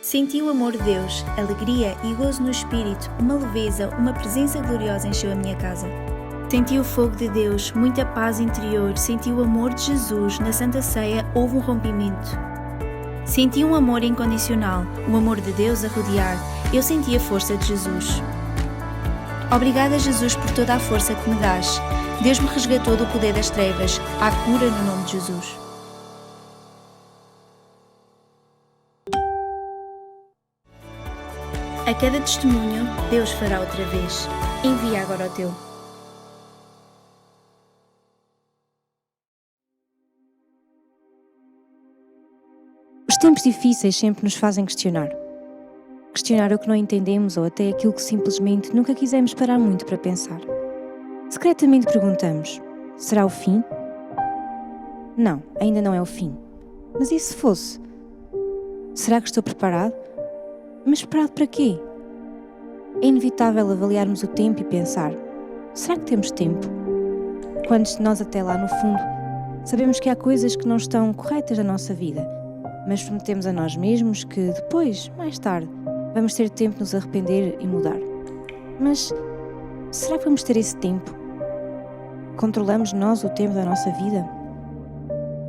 Senti o amor de Deus, alegria e gozo no espírito, uma leveza, uma presença gloriosa encheu a minha casa. Senti o fogo de Deus, muita paz interior, senti o amor de Jesus, na Santa Ceia houve um rompimento. Senti um amor incondicional, o amor de Deus a rodear, eu senti a força de Jesus. Obrigada, Jesus, por toda a força que me dás. Deus me resgatou do poder das trevas, há cura no nome de Jesus. A cada testemunho, Deus fará outra vez. Envia agora o teu. Os tempos difíceis sempre nos fazem questionar. Questionar o que não entendemos ou até aquilo que simplesmente nunca quisemos parar muito para pensar. Secretamente perguntamos, será o fim? Não, ainda não é o fim. Mas e se fosse? Será que estou preparado? Mas preparado para quê? É inevitável avaliarmos o tempo e pensar, será que temos tempo? Quantos de nós até lá no fundo sabemos que há coisas que não estão corretas na nossa vida, mas prometemos a nós mesmos que depois, mais tarde, vamos ter tempo de nos arrepender e mudar. Mas será que vamos ter esse tempo? Controlamos nós o tempo da nossa vida?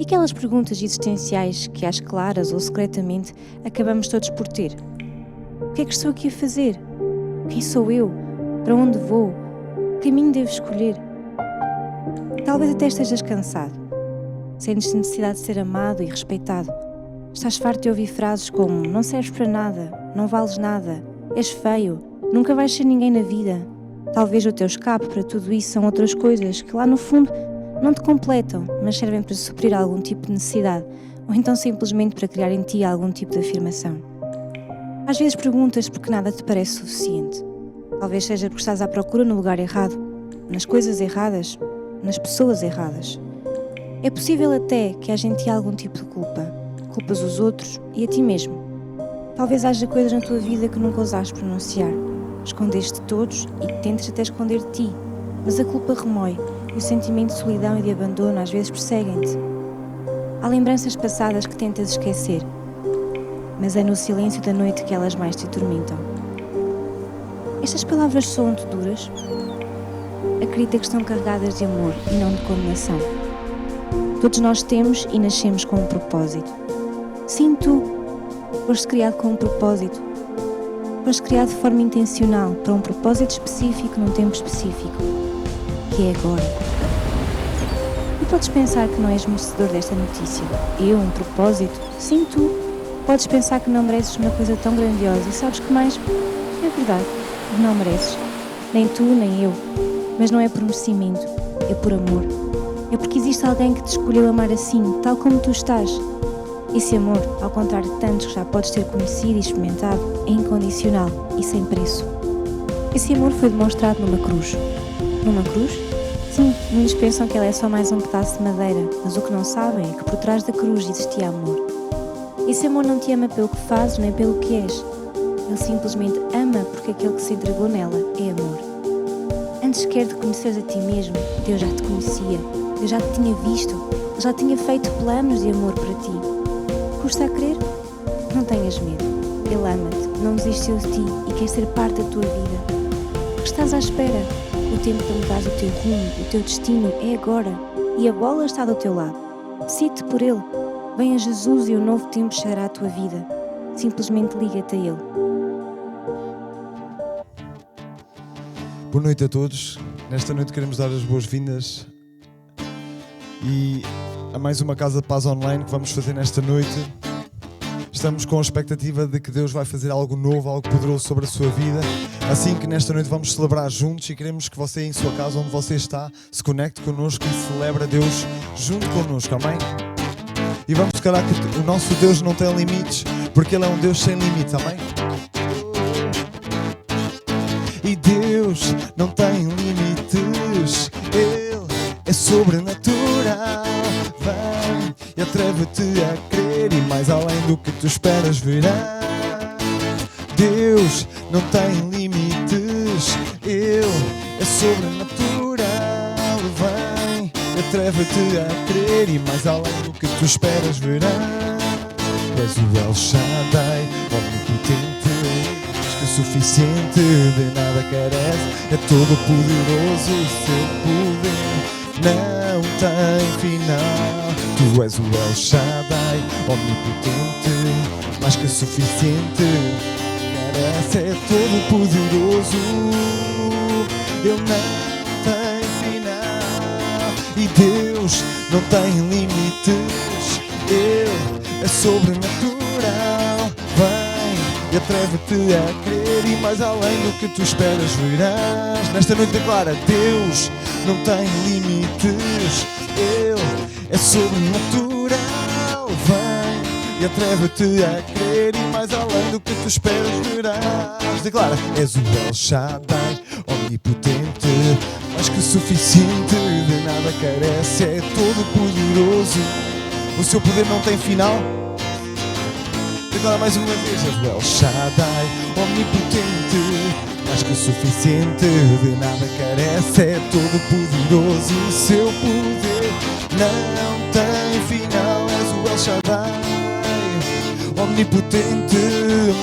E aquelas perguntas existenciais que, às claras ou secretamente, acabamos todos por ter? O que é que estou aqui a fazer? Quem sou eu? Para onde vou? Que caminho devo escolher? Talvez até estejas cansado. Sentes necessidade de ser amado e respeitado. Estás farto de ouvir frases como não serves para nada, não vales nada, és feio, nunca vais ser ninguém na vida. Talvez o teu escape para tudo isso são outras coisas que lá no fundo não te completam, mas servem para suprir algum tipo de necessidade ou então simplesmente para criar em ti algum tipo de afirmação. Às vezes perguntas porque nada te parece suficiente. Talvez seja porque estás à procura no lugar errado, nas coisas erradas, nas pessoas erradas. É possível até que haja em ti algum tipo de culpa. Culpas os outros e a ti mesmo. Talvez haja coisas na tua vida que nunca ousaste pronunciar. Escondeste de todos e tentes até esconder de ti, mas a culpa remói e o sentimento de solidão e de abandono às vezes perseguem-te. Há lembranças passadas que tentas esquecer, mas é no silêncio da noite que elas mais te atormentam. Estas palavras soam-te duras? Acredita que estão carregadas de amor e não de condenação. Todos nós temos e nascemos com um propósito. Sim, tu foste criado com um propósito. Foste criado de forma intencional para um propósito específico num tempo específico, que é agora. E podes pensar que não és merecedor desta notícia. Eu, um propósito? Sim, tu. Podes pensar que não mereces uma coisa tão grandiosa e sabes que mais? É verdade, não mereces. Nem tu, nem eu. Mas não é por merecimento, é por amor. É porque existe alguém que te escolheu amar assim, tal como tu estás. Esse amor, ao contrário de tantos que já podes ter conhecido e experimentado, é incondicional e sem preço. Esse amor foi demonstrado numa cruz. Numa cruz? Sim, muitos pensam que ela é só mais um pedaço de madeira, mas o que não sabem é que por trás da cruz existia amor. Esse amor não te ama pelo que fazes nem pelo que és. Ele simplesmente ama porque aquele que se entregou nela é amor. Antes sequer de conheceres a ti mesmo, Deus já te conhecia, Deus já te tinha visto, Ele já tinha feito planos de amor para ti. Custa a crer? Não tenhas medo. Ele ama-te, não desistiu de ti e quer ser parte da tua vida. O que estás à espera? O tempo de mudares o teu rumo, o teu destino é agora e a bola está do teu lado. Decide-te por Ele. Venha Jesus e um novo tempo chegará à tua vida. Simplesmente liga-te a Ele. Boa noite a todos. Nesta noite queremos dar as boas-vindas e a mais uma Casa de Paz Online que vamos fazer nesta noite. Estamos com a expectativa de que Deus vai fazer algo novo, algo poderoso sobre a sua vida. Assim que nesta noite vamos celebrar juntos e queremos que você em sua casa, onde você está, se conecte connosco e celebre a Deus junto connosco, amém? E vamos declarar que o nosso Deus não tem limites, porque Ele é um Deus sem limites, amém? E Deus não tem limites, Ele é sobrenatural. Vem e atreve-te a crer e mais além do que tu esperas virá. Deus não tem limites, Ele é sobrenatural. Vem e atreve-te a crer e mais além do que tu esperas virá. Tu és o El Shaddai, omnipotente, mais que suficiente, de nada carece, é todo poderoso, o seu poder não tem final. Tu és o El Shaddai, omnipotente, mais que suficiente, carece, é todo poderoso, ele não tem final. E Deus não tem limites, ele é sobrenatural. Vem e atreve-te a crer, e mais além do que tu esperas verás. Nesta noite declara: Deus não tem limites, ele é sobrenatural. Vem e atreve-te a crer, e mais além do que tu esperas verás. Declara: és o El Shaddai, omnipotente, mais que suficiente, de nada carece, é todo poderoso, o seu poder não tem final. Declara mais uma vez: és o El Shaddai, omnipotente, mais que suficiente, de nada carece, é todo poderoso, o seu poder não tem final. És o El Shaddai, omnipotente,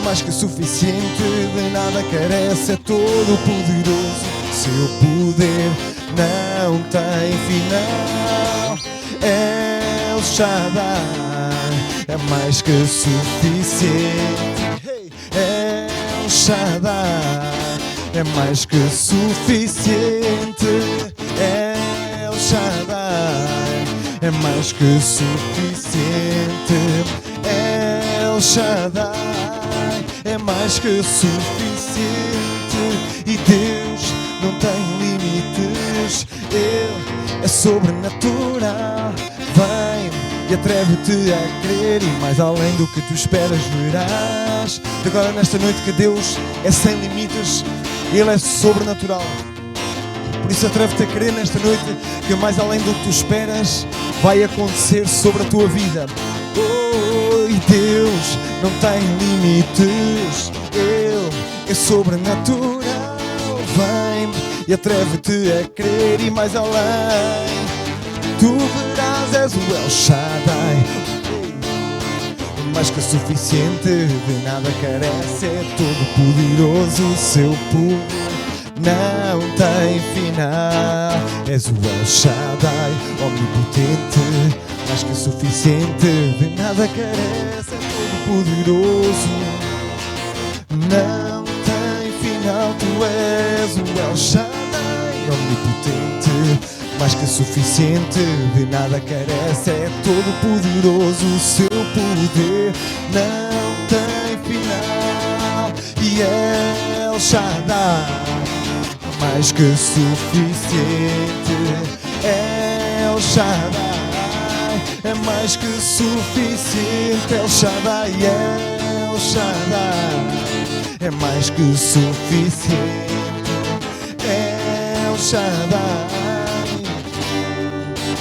mais que suficiente, de nada carece, é todo poderoso, seu poder não tem final. El Shaddai é mais que suficiente. El Shaddai é mais que suficiente. El Shaddai é mais que suficiente. El Shaddai é mais que suficiente. E Deus não tem limites, ele é sobrenatural. Vem e atreve-te a crer, e mais além do que tu esperas verás. Agora nesta noite que Deus é sem limites, ele é sobrenatural. Por isso atreve-te a crer nesta noite que mais além do que tu esperas vai acontecer sobre a tua vida. Oh, e Deus não tem limites, ele é sobrenatural. Vem e atreve-te a crer, e mais além tu verás. És o El Shaddai, mais que suficiente, de nada carece, é todo poderoso, o seu poder não tem final. És o El Shaddai, omnipotente, mais que suficiente, de nada carece, é todo poderoso, não tem final. Tu és o El Shaddai, omnipotente, mais que suficiente, de nada carece, é todo poderoso, o seu poder não tem final. E El Shaddai, mais que suficiente. El Shaddai é mais que suficiente. El Shaddai, El Shaddai é mais que suficiente. El Shaddai,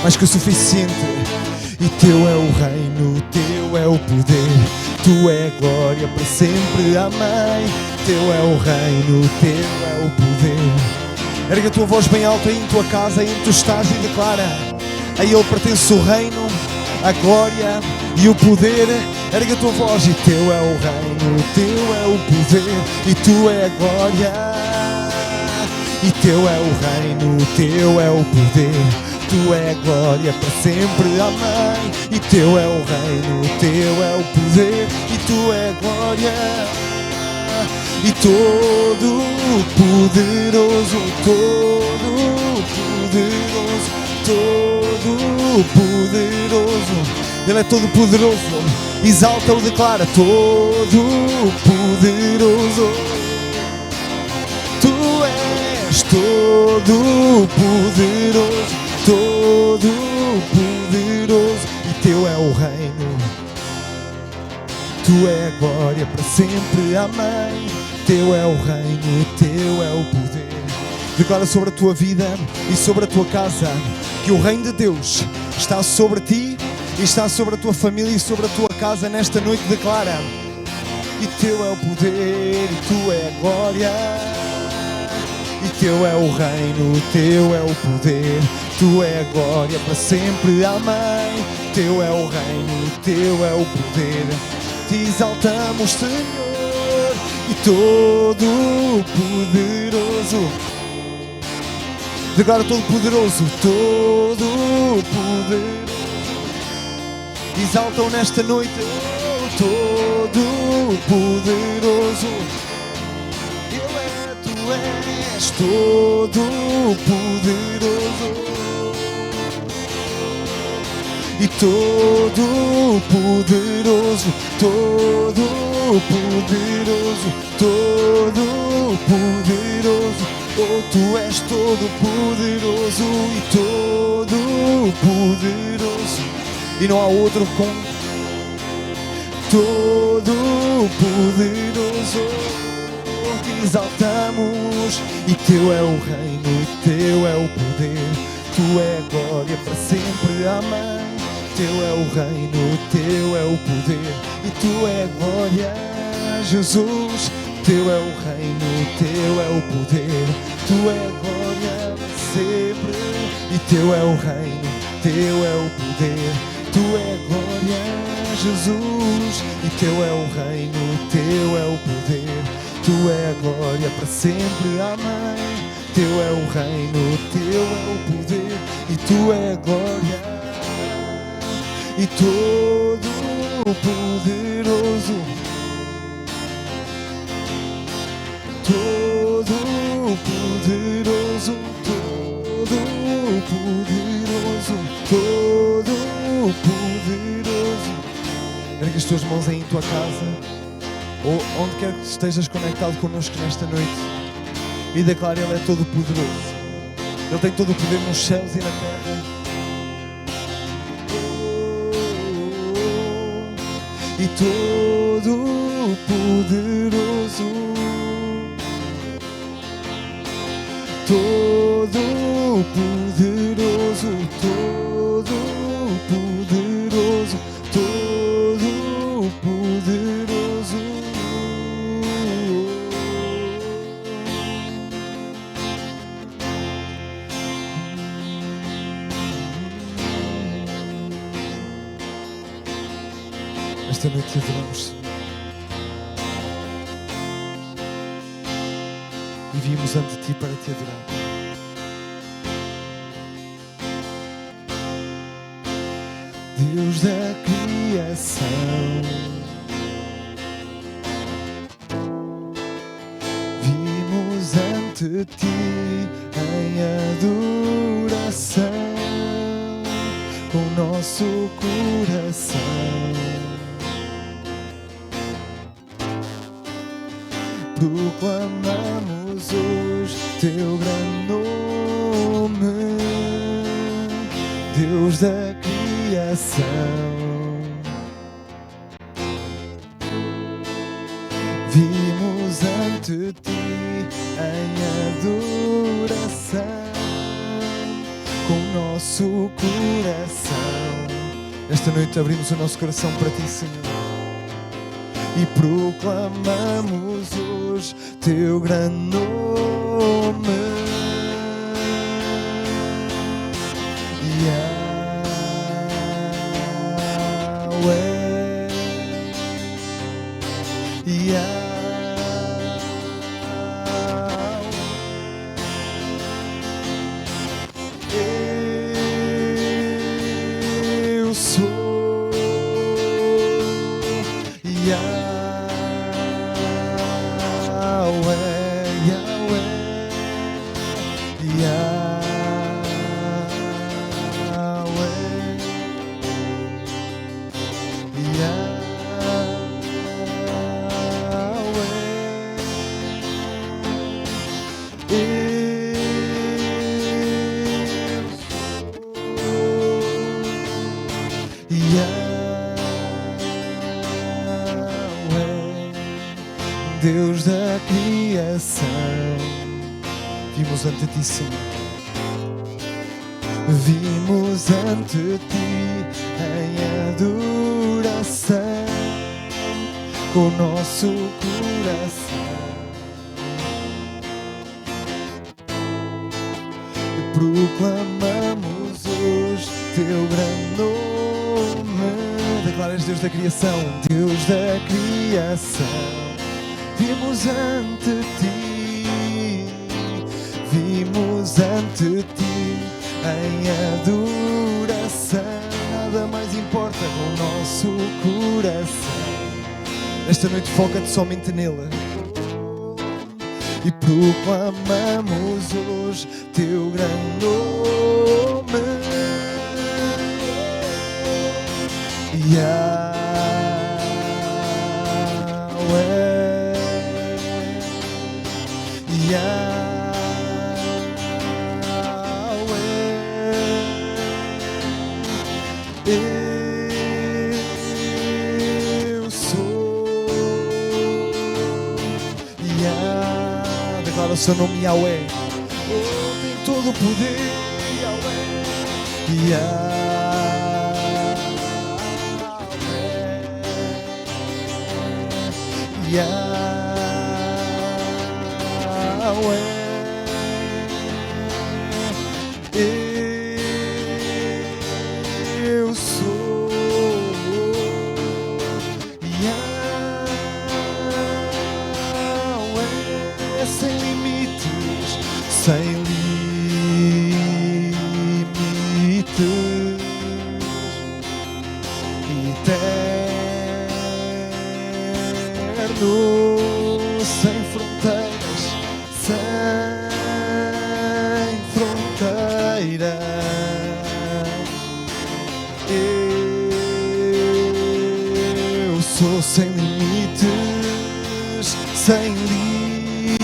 mais que suficiente. E teu é o reino, teu é o poder, tu é a glória para sempre, amém. Teu é o reino, teu é o poder. Erga a tua voz bem alta aí em tua casa, aí em tu estás, e declara: a ele pertence o reino, a glória e o poder. Erga a tua voz: e teu é o reino, teu é o poder, e tu é a glória. E teu é o reino, teu é o poder, tu é a glória para sempre, amém. E teu é o reino, teu é o poder, e tu é a glória. E todo poderoso, todo poderoso, todo poderoso, ele é todo poderoso. Exalta-o, declara: todo poderoso, tu és todo poderoso, todo poderoso. E teu é o reino, tu é a glória para sempre, amém. Teu é o reino, teu é o poder. Declara sobre a tua vida e sobre a tua casa que o reino de Deus está sobre ti e está sobre a tua família e sobre a tua casa nesta noite. Declara: e teu é o poder, e tu é a glória. E teu é o reino, teu é o poder, tu é a glória para sempre, amém. Teu é o reino, teu é o poder, te exaltamos, Senhor, e todo poderoso. Declara todo poderoso, todo poderoso. Exaltam nesta noite, todo poderoso. Tu és todo poderoso. E todo poderoso, todo poderoso, todo poderoso. Oh, tu és todo poderoso e todo poderoso. E não há outro como todo poderoso. Te exaltamos e teu é o reino, e teu é o poder. Tu é a glória para sempre, amém. Teu é o reino, teu é o poder, e tu é a glória, Jesus. Teu é o reino, teu é o poder, tu é a glória para sempre. E teu é o reino, teu é o poder, tu é a glória, Jesus. E teu é o reino, teu é o poder, tu é a glória para sempre, amém. Teu é o reino, teu é o poder, e tu é a glória. E todo poderoso, todo poderoso, todo poderoso, todo poderoso. Ergue as tuas mãos aí em tua casa, ou onde quer que estejas conectado connosco nesta noite, e declara: Ele é todo poderoso. Ele tem todo o poder nos céus e na terra. E todo poderoso, todo poderoso, todo poderoso, todo poderoso. Esta noite te adoramos, Senhor, e viemos ante Ti para Te adorar. Deus da criação, vimos ante Ti em adoração, com nosso coração. Proclamamos hoje teu grande nome, Deus da criação. Vimos ante ti em adoração, com nosso coração. Esta noite abrimos o nosso coração para ti, Senhor, e proclamamos hoje teu grande nome. Yahweh, Yahweh, eu sou Yahweh. Deus da criação, vimos ante ti, Senhor, vimos ante ti em adoração, com o nosso coração, e proclamamos hoje teu grande nome. declarar: és Deus da criação, Deus da criação. Vimos ante ti, vimos ante ti em adoração. Nada mais importa no nosso coração. Esta noite foca-te somente nele e proclamamos hoje teu grande nome. Yahweh, eu sou. Declara o seu nome, Yahweh. Oh, tem todo o poder, Yahweh. Yahweh, eu sou. Yahweh, sem limites, sem limites, eterno, sem fronteiras, sem fronteiras. Eu sou sem limites, sem limites,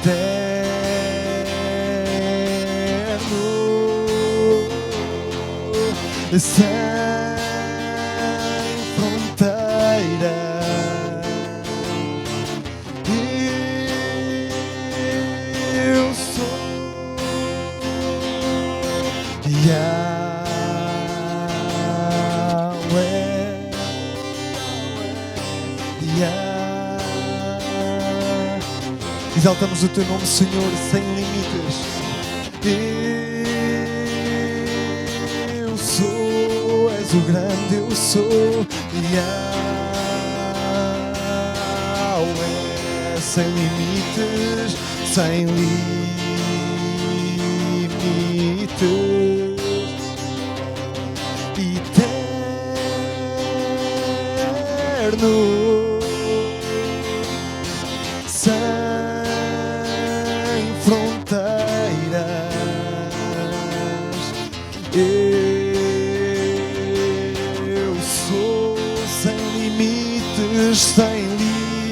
eterno, sem fronteiras. Eu sou Yahweh, Yahweh. Exaltamos o teu nome, Senhor, sem limites. Eu sou, és o grande eu sou. Yahweh, sem limites, sem limites, eterno, sem fronteiras. Eu sou sem limites, sem limites,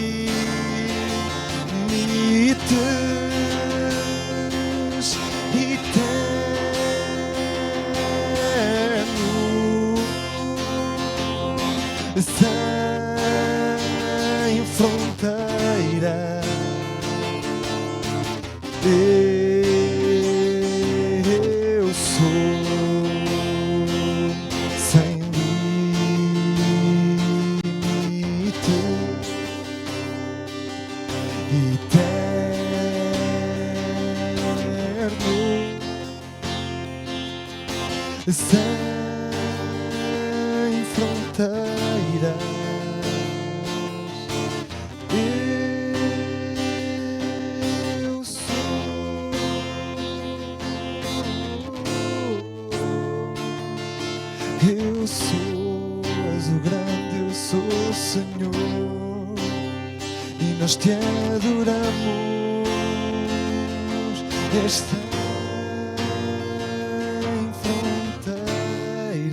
eterno, sem fronteiras. Eu sou sem limite, eterno, sem fronteiras. Eu sou, és o grande, eu sou, Senhor, e nós te adoramos. És sem fronteiras.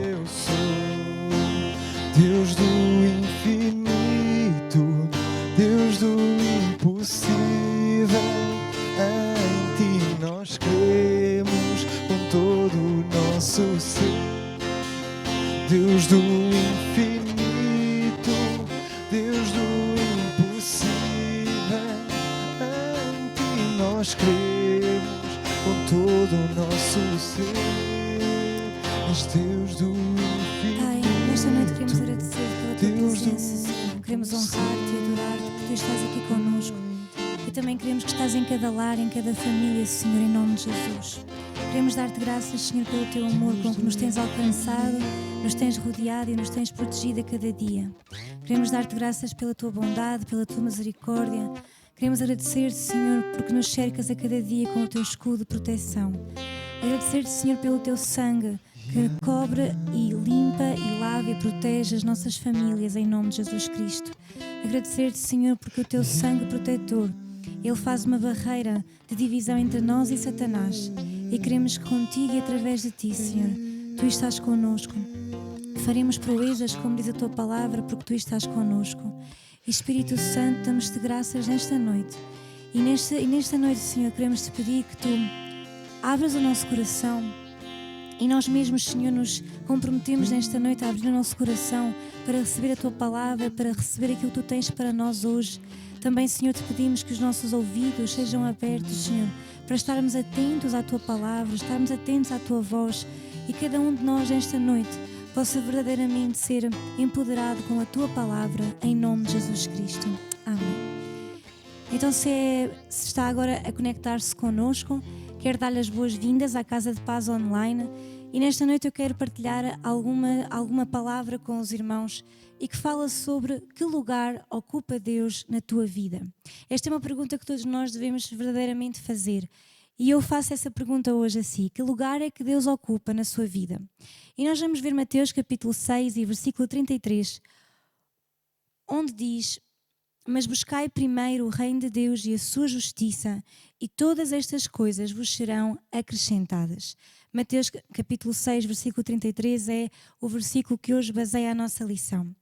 Eu sou Deus do infinito, Deus do impossível. Em ti nós cremos com todo o nosso ser. Deus do infinito, Deus do impossível. Em ti nós cremos com todo o nosso ser. És Deus do infinito. Pai, nesta noite queremos agradecer pela tua presença, Senhor. Queremos honrar-te e adorar-te, porque tu estás aqui connosco. também queremos que estás em cada lar, em cada família, Senhor, em nome de Jesus. Queremos dar-te graças, Senhor, pelo teu amor com que nos tens alcançado, nos tens rodeado e nos tens protegido a cada dia. Queremos dar-te graças pela tua bondade, pela tua misericórdia. Queremos agradecer-te, Senhor, porque nos cercas a cada dia com o teu escudo de proteção. Agradecer-te, Senhor, pelo teu sangue que cobre e limpa e lava e protege as nossas famílias em nome de Jesus Cristo. Agradecer-te, Senhor, porque o teu sangue protetor, ele faz uma barreira de divisão entre nós e Satanás. E queremos que contigo e através de ti, Senhor, tu estás connosco. Faremos proezas, como diz a tua palavra, porque tu estás connosco. E Espírito Santo, damos-te graças nesta noite. E nesta noite, Senhor, queremos te pedir que tu abras o nosso coração. E nós mesmos, Senhor, nos comprometemos nesta noite a abrir o nosso coração para receber a tua palavra, para receber aquilo que tu tens para nós hoje. Também, Senhor, te pedimos que os nossos ouvidos sejam abertos, Senhor, para estarmos atentos à tua palavra, estarmos atentos à tua voz e cada um de nós nesta noite possa verdadeiramente ser empoderado com a tua palavra em nome de Jesus Cristo. Amém. Então, se está agora a conectar-se connosco, quero dar-lhe as boas-vindas à Casa de Paz Online e nesta noite eu quero partilhar alguma palavra com os irmãos e que fala sobre que lugar ocupa Deus na tua vida. Esta é uma pergunta que todos nós devemos verdadeiramente fazer e eu faço essa pergunta hoje a si. Que lugar é que Deus ocupa na sua vida? E nós vamos ver Mateus capítulo 6 e versículo 33, onde diz: mas buscai primeiro o reino de Deus e a sua justiça, e todas estas coisas vos serão acrescentadas. Mateus capítulo 6, versículo 33 é o versículo que hoje baseia a nossa lição.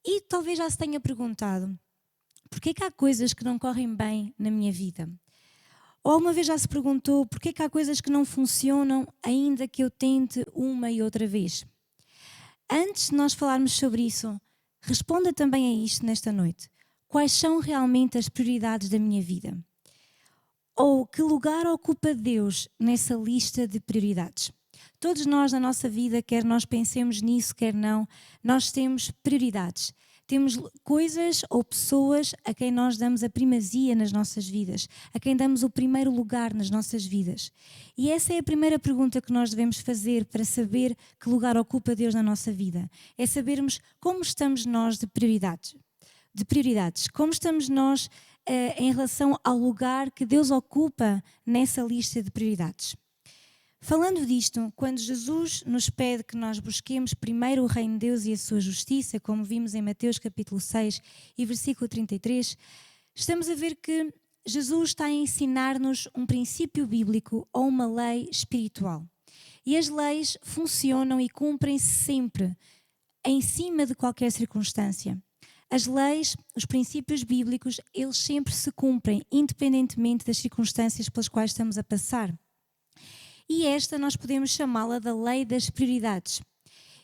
E talvez já se tenha perguntado, porquê é que há coisas que não correm bem na minha vida? Ou alguma vez já se perguntou, porquê é que há coisas que não funcionam ainda que eu tente uma e outra vez? Antes de nós falarmos sobre isso, responda também a isto nesta noite. Quais são realmente as prioridades da minha vida? Ou que lugar ocupa Deus nessa lista de prioridades? Todos nós na nossa vida, quer nós pensemos nisso, quer não, nós temos prioridades. Temos coisas ou pessoas a quem nós damos a primazia nas nossas vidas, a quem damos o primeiro lugar nas nossas vidas. E essa é a primeira pergunta que nós devemos fazer para saber que lugar ocupa Deus na nossa vida. É sabermos como estamos nós de prioridades. Como estamos nós em relação ao lugar que Deus ocupa nessa lista de prioridades. Falando disto, quando Jesus nos pede que nós busquemos primeiro o reino de Deus e a sua justiça, como vimos em Mateus capítulo 6 e versículo 33, estamos a ver que Jesus está a ensinar-nos um princípio bíblico ou uma lei espiritual. E as leis funcionam e cumprem-se sempre, em cima de qualquer circunstância. As leis, os princípios bíblicos, eles sempre se cumprem, independentemente das circunstâncias pelas quais estamos a passar. E esta nós podemos chamá-la da lei das prioridades.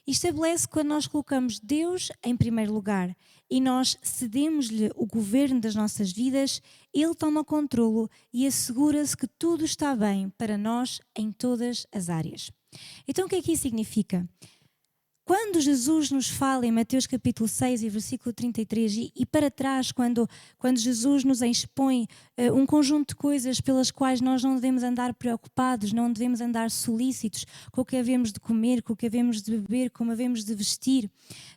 E estabelece que quando nós colocamos Deus em primeiro lugar e nós cedemos-lhe o governo das nossas vidas, Ele toma o controlo e assegura-se que tudo está bem para nós em todas as áreas. Então o que é que isso significa? Quando Jesus nos fala em Mateus capítulo 6 e versículo 33 e para trás, quando Jesus nos expõe um conjunto de coisas pelas quais nós não devemos andar preocupados, não devemos andar solícitos com o que havemos de comer, com o que havemos de beber, como havemos de vestir.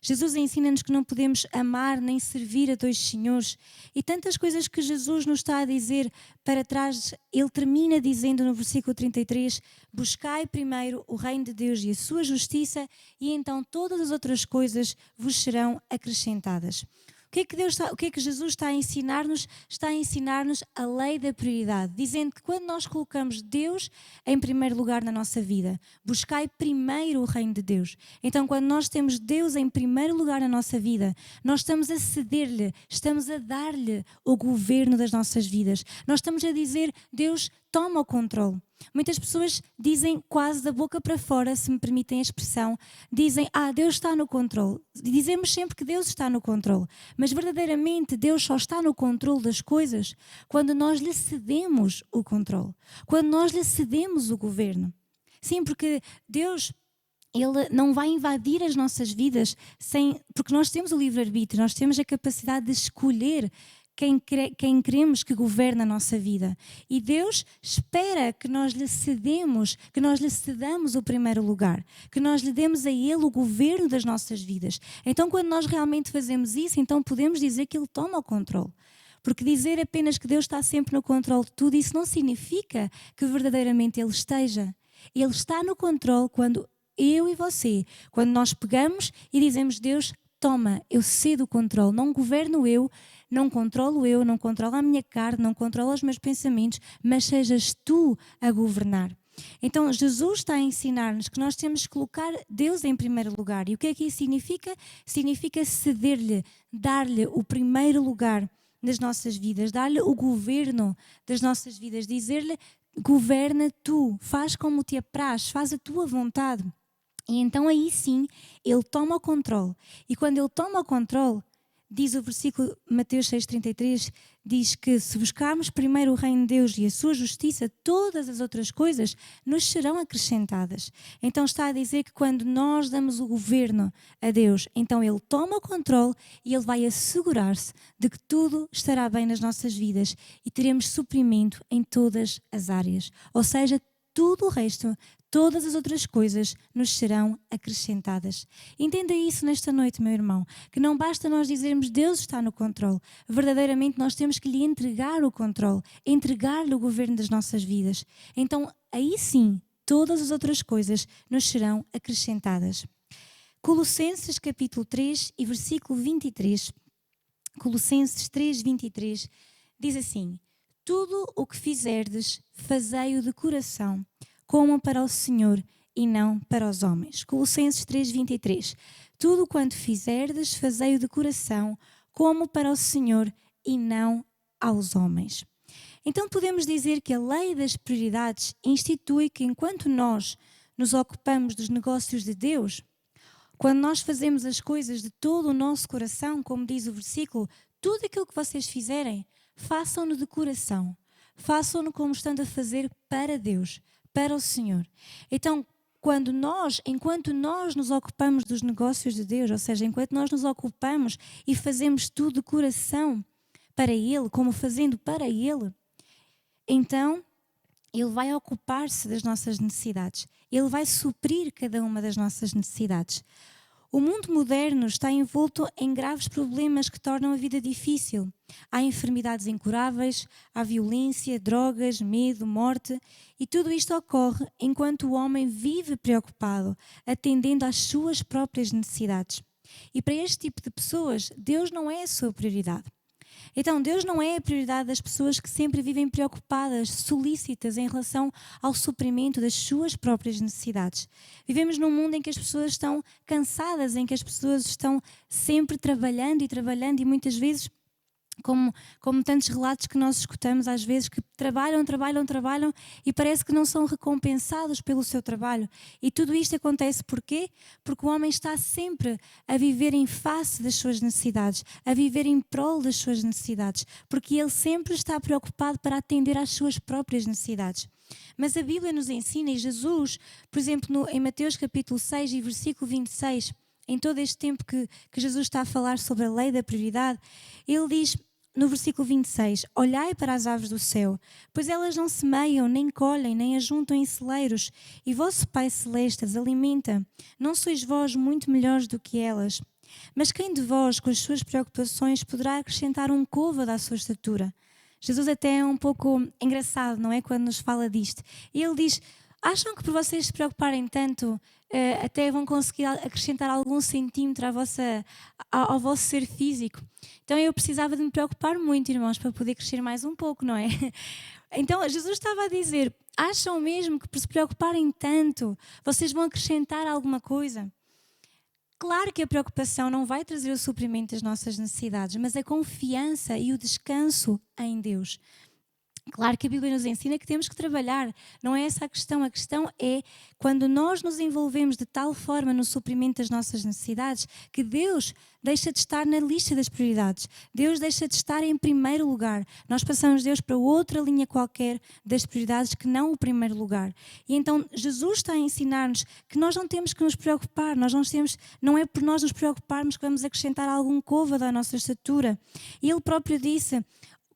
Jesus ensina-nos que não podemos amar nem servir a dois senhores e tantas coisas que Jesus nos está a dizer para trás. Ele termina dizendo no versículo 33, buscai primeiro o reino de Deus e a sua justiça e então todas as outras coisas vos serão acrescentadas. O que é que Jesus está a ensinar-nos? Está a ensinar-nos a lei da prioridade, dizendo que quando nós colocamos Deus em primeiro lugar na nossa vida, buscai primeiro o reino de Deus. Então, quando nós temos Deus em primeiro lugar na nossa vida, nós estamos a ceder-lhe, estamos a dar-lhe o governo das nossas vidas. Nós estamos a dizer, Deus, toma o controle. Muitas pessoas dizem quase da boca para fora, se me permitem a expressão, dizem, Deus está no controle. Dizemos sempre que Deus está no controle, mas verdadeiramente Deus só está no controle das coisas quando nós lhe cedemos o controle, quando nós lhe cedemos o governo. Sim, porque Deus, Ele não vai invadir as nossas vidas porque nós temos o livre-arbítrio, nós temos a capacidade de escolher quem queremos que governe a nossa vida. E Deus espera que nós lhe cedamos o primeiro lugar, que nós lhe demos a Ele o governo das nossas vidas. Então, quando nós realmente fazemos isso, então podemos dizer que Ele toma o controle. Porque dizer apenas que Deus está sempre no controle de tudo, isso não significa que verdadeiramente Ele esteja. Ele está no controle quando eu e você, quando nós pegamos e dizemos: Deus, toma, eu cedo o controle, não governo eu, não controlo a minha carne, não controlo os meus pensamentos, mas sejas tu a governar. Então Jesus está a ensinar-nos que nós temos que colocar Deus em primeiro lugar. E o que é que isso significa? Significa ceder-lhe, dar-lhe o primeiro lugar nas nossas vidas, dar-lhe o governo das nossas vidas, dizer-lhe: governa tu, faz como te apraz, faz a tua vontade. E então aí sim, Ele toma o controle. E quando Ele toma o controle, diz o versículo Mateus 6,33, diz que se buscarmos primeiro o reino de Deus e a sua justiça, todas as outras coisas nos serão acrescentadas. Então está a dizer que quando nós damos o governo a Deus, então Ele toma o controle e Ele vai assegurar-se de que tudo estará bem nas nossas vidas e teremos suprimento em todas as áreas. Ou seja, tudo o resto, todas as outras coisas nos serão acrescentadas. Entenda isso nesta noite, meu irmão, que não basta nós dizermos Deus está no controle. Verdadeiramente nós temos que lhe entregar o controle, entregar-lhe o governo das nossas vidas. Então, aí sim, todas as outras coisas nos serão acrescentadas. Colossenses capítulo 3 e versículo 23. Colossenses 3, 23 diz assim: tudo o que fizerdes, fazei-o de coração, como para o Senhor e não para os homens. Colossenses 3:23. Tudo quanto fizerdes, fazei-o de coração, como para o Senhor e não aos homens. Então podemos dizer que a lei das prioridades institui que enquanto nós nos ocupamos dos negócios de Deus, quando nós fazemos as coisas de todo o nosso coração, como diz o versículo, tudo aquilo que vocês fizerem, façam-no de coração, façam-no como estando a fazer para Deus, para o Senhor. Então, enquanto nós nos ocupamos dos negócios de Deus, ou seja, enquanto nós nos ocupamos e fazemos tudo de coração para Ele, como fazendo para Ele, então Ele vai ocupar-se das nossas necessidades. Ele vai suprir cada uma das nossas necessidades. O mundo moderno está envolto em graves problemas que tornam a vida difícil. Há enfermidades incuráveis, há violência, drogas, medo, morte, e tudo isto ocorre enquanto o homem vive preocupado, atendendo às suas próprias necessidades. E para este tipo de pessoas, Deus não é a sua prioridade. Então, Deus não é a prioridade das pessoas que sempre vivem preocupadas, solícitas em relação ao suprimento das suas próprias necessidades. Vivemos num mundo em que as pessoas estão cansadas, em que as pessoas estão sempre trabalhando e muitas vezes, como tantos relatos que nós escutamos às vezes, que trabalham e parece que não são recompensados pelo seu trabalho. E tudo isto acontece porquê? Porque o homem está sempre a viver em face das suas necessidades, a viver em prol das suas necessidades, porque ele sempre está preocupado para atender às suas próprias necessidades. Mas a Bíblia nos ensina, e Jesus, por exemplo, em Mateus capítulo 6 e versículo 26, em todo este tempo que Jesus está a falar sobre a lei da prioridade, ele diz no versículo 26, olhai para as aves do céu, pois elas não semeiam, nem colhem, nem ajuntam em celeiros, e vosso Pai Celeste as alimenta. Não sois vós muito melhores do que elas? Mas quem de vós, com as suas preocupações, poderá acrescentar um côvado à sua estatura? Jesus até é um pouco engraçado, não é? Quando nos fala disto. E ele diz, acham que por vocês se preocuparem tanto, até vão conseguir acrescentar algum centímetro ao vosso ser físico? Então eu precisava de me preocupar muito, irmãos, para poder crescer mais um pouco, não é? Então Jesus estava a dizer, acham mesmo que por se preocuparem tanto, vocês vão acrescentar alguma coisa? Claro que a preocupação não vai trazer o suprimento das nossas necessidades, mas a confiança e o descanso em Deus. Claro que a Bíblia nos ensina que temos que trabalhar, não é essa a questão é quando nós nos envolvemos de tal forma no suprimento das nossas necessidades que Deus deixa de estar na lista das prioridades, Deus deixa de estar em primeiro lugar, nós passamos Deus para outra linha qualquer das prioridades que não o primeiro lugar. E então Jesus está a ensinar-nos que nós não temos que nos preocupar, não é por nós nos preocuparmos que vamos acrescentar algum côvado à nossa estatura. E Ele próprio disse: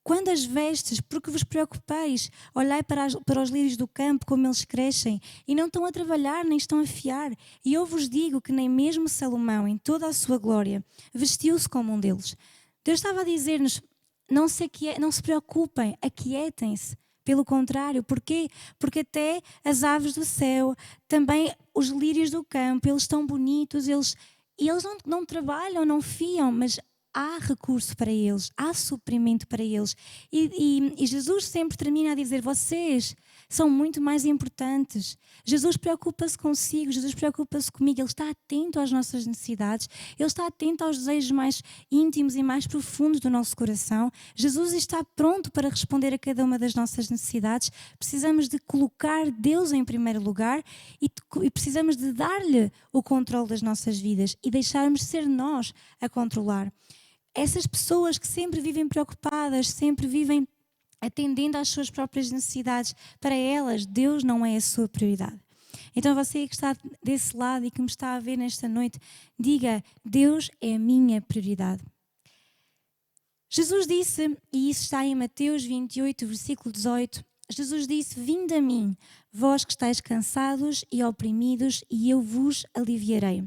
quando as vestes, porque vos preocupeis, olhai para os lírios do campo, como eles crescem, e não estão a trabalhar, nem estão a fiar. E eu vos digo que nem mesmo Salomão, em toda a sua glória, vestiu-se como um deles. Deus estava a dizer-nos, não se preocupem, aquietem-se. Pelo contrário, porquê? Porque até as aves do céu, também os lírios do campo, eles estão bonitos, eles não trabalham, não fiam, mas há recurso para eles, há suprimento para eles. E Jesus sempre termina a dizer: vocês são muito mais importantes. Jesus preocupa-se consigo, Jesus preocupa-se comigo, Ele está atento às nossas necessidades, Ele está atento aos desejos mais íntimos e mais profundos do nosso coração. Jesus está pronto para responder a cada uma das nossas necessidades. Precisamos de colocar Deus em primeiro lugar e precisamos de dar-lhe o controle das nossas vidas e deixarmos ser nós a controlar. Essas pessoas que sempre vivem preocupadas, sempre vivem atendendo às suas próprias necessidades, para elas Deus não é a sua prioridade. Então você que está desse lado e que me está a ver nesta noite, diga: Deus é a minha prioridade. Jesus disse, e isso está em Mateus 28, versículo 18, Jesus disse: vinde a mim, vós que estáis cansados e oprimidos, e eu vos aliviarei.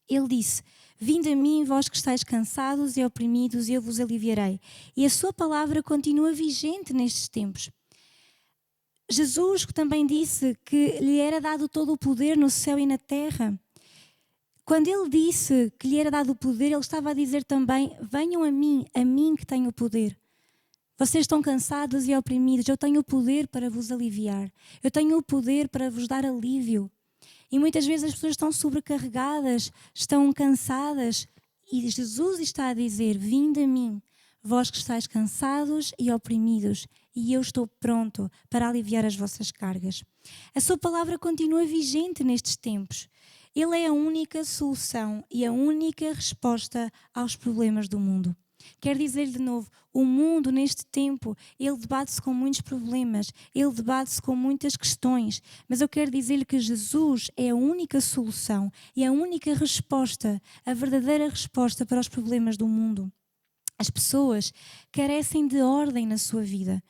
Ele disse: vinde a mim, vós que estáis cansados e oprimidos, e eu vos aliviarei. E a sua palavra continua vigente nestes tempos. Jesus também disse que lhe era dado todo o poder no céu e na terra. Quando ele disse que lhe era dado o poder, ele estava a dizer também: venham a mim que tenho o poder. Vocês estão cansados e oprimidos, eu tenho o poder para vos aliviar. Eu tenho o poder para vos dar alívio. E muitas vezes as pessoas estão sobrecarregadas, estão cansadas. E Jesus está a dizer: vinde a mim, vós que estáis cansados e oprimidos, e eu estou pronto para aliviar as vossas cargas. A sua palavra continua vigente nestes tempos. Ele é a única solução e a única resposta aos problemas do mundo. Quero dizer de novo, o mundo neste tempo, ele debate-se com muitos problemas, ele debate-se com muitas questões, mas eu quero dizer-lhe que Jesus é a única solução e a única resposta, a verdadeira resposta para os problemas do mundo. As pessoas carecem de ordem na sua vida,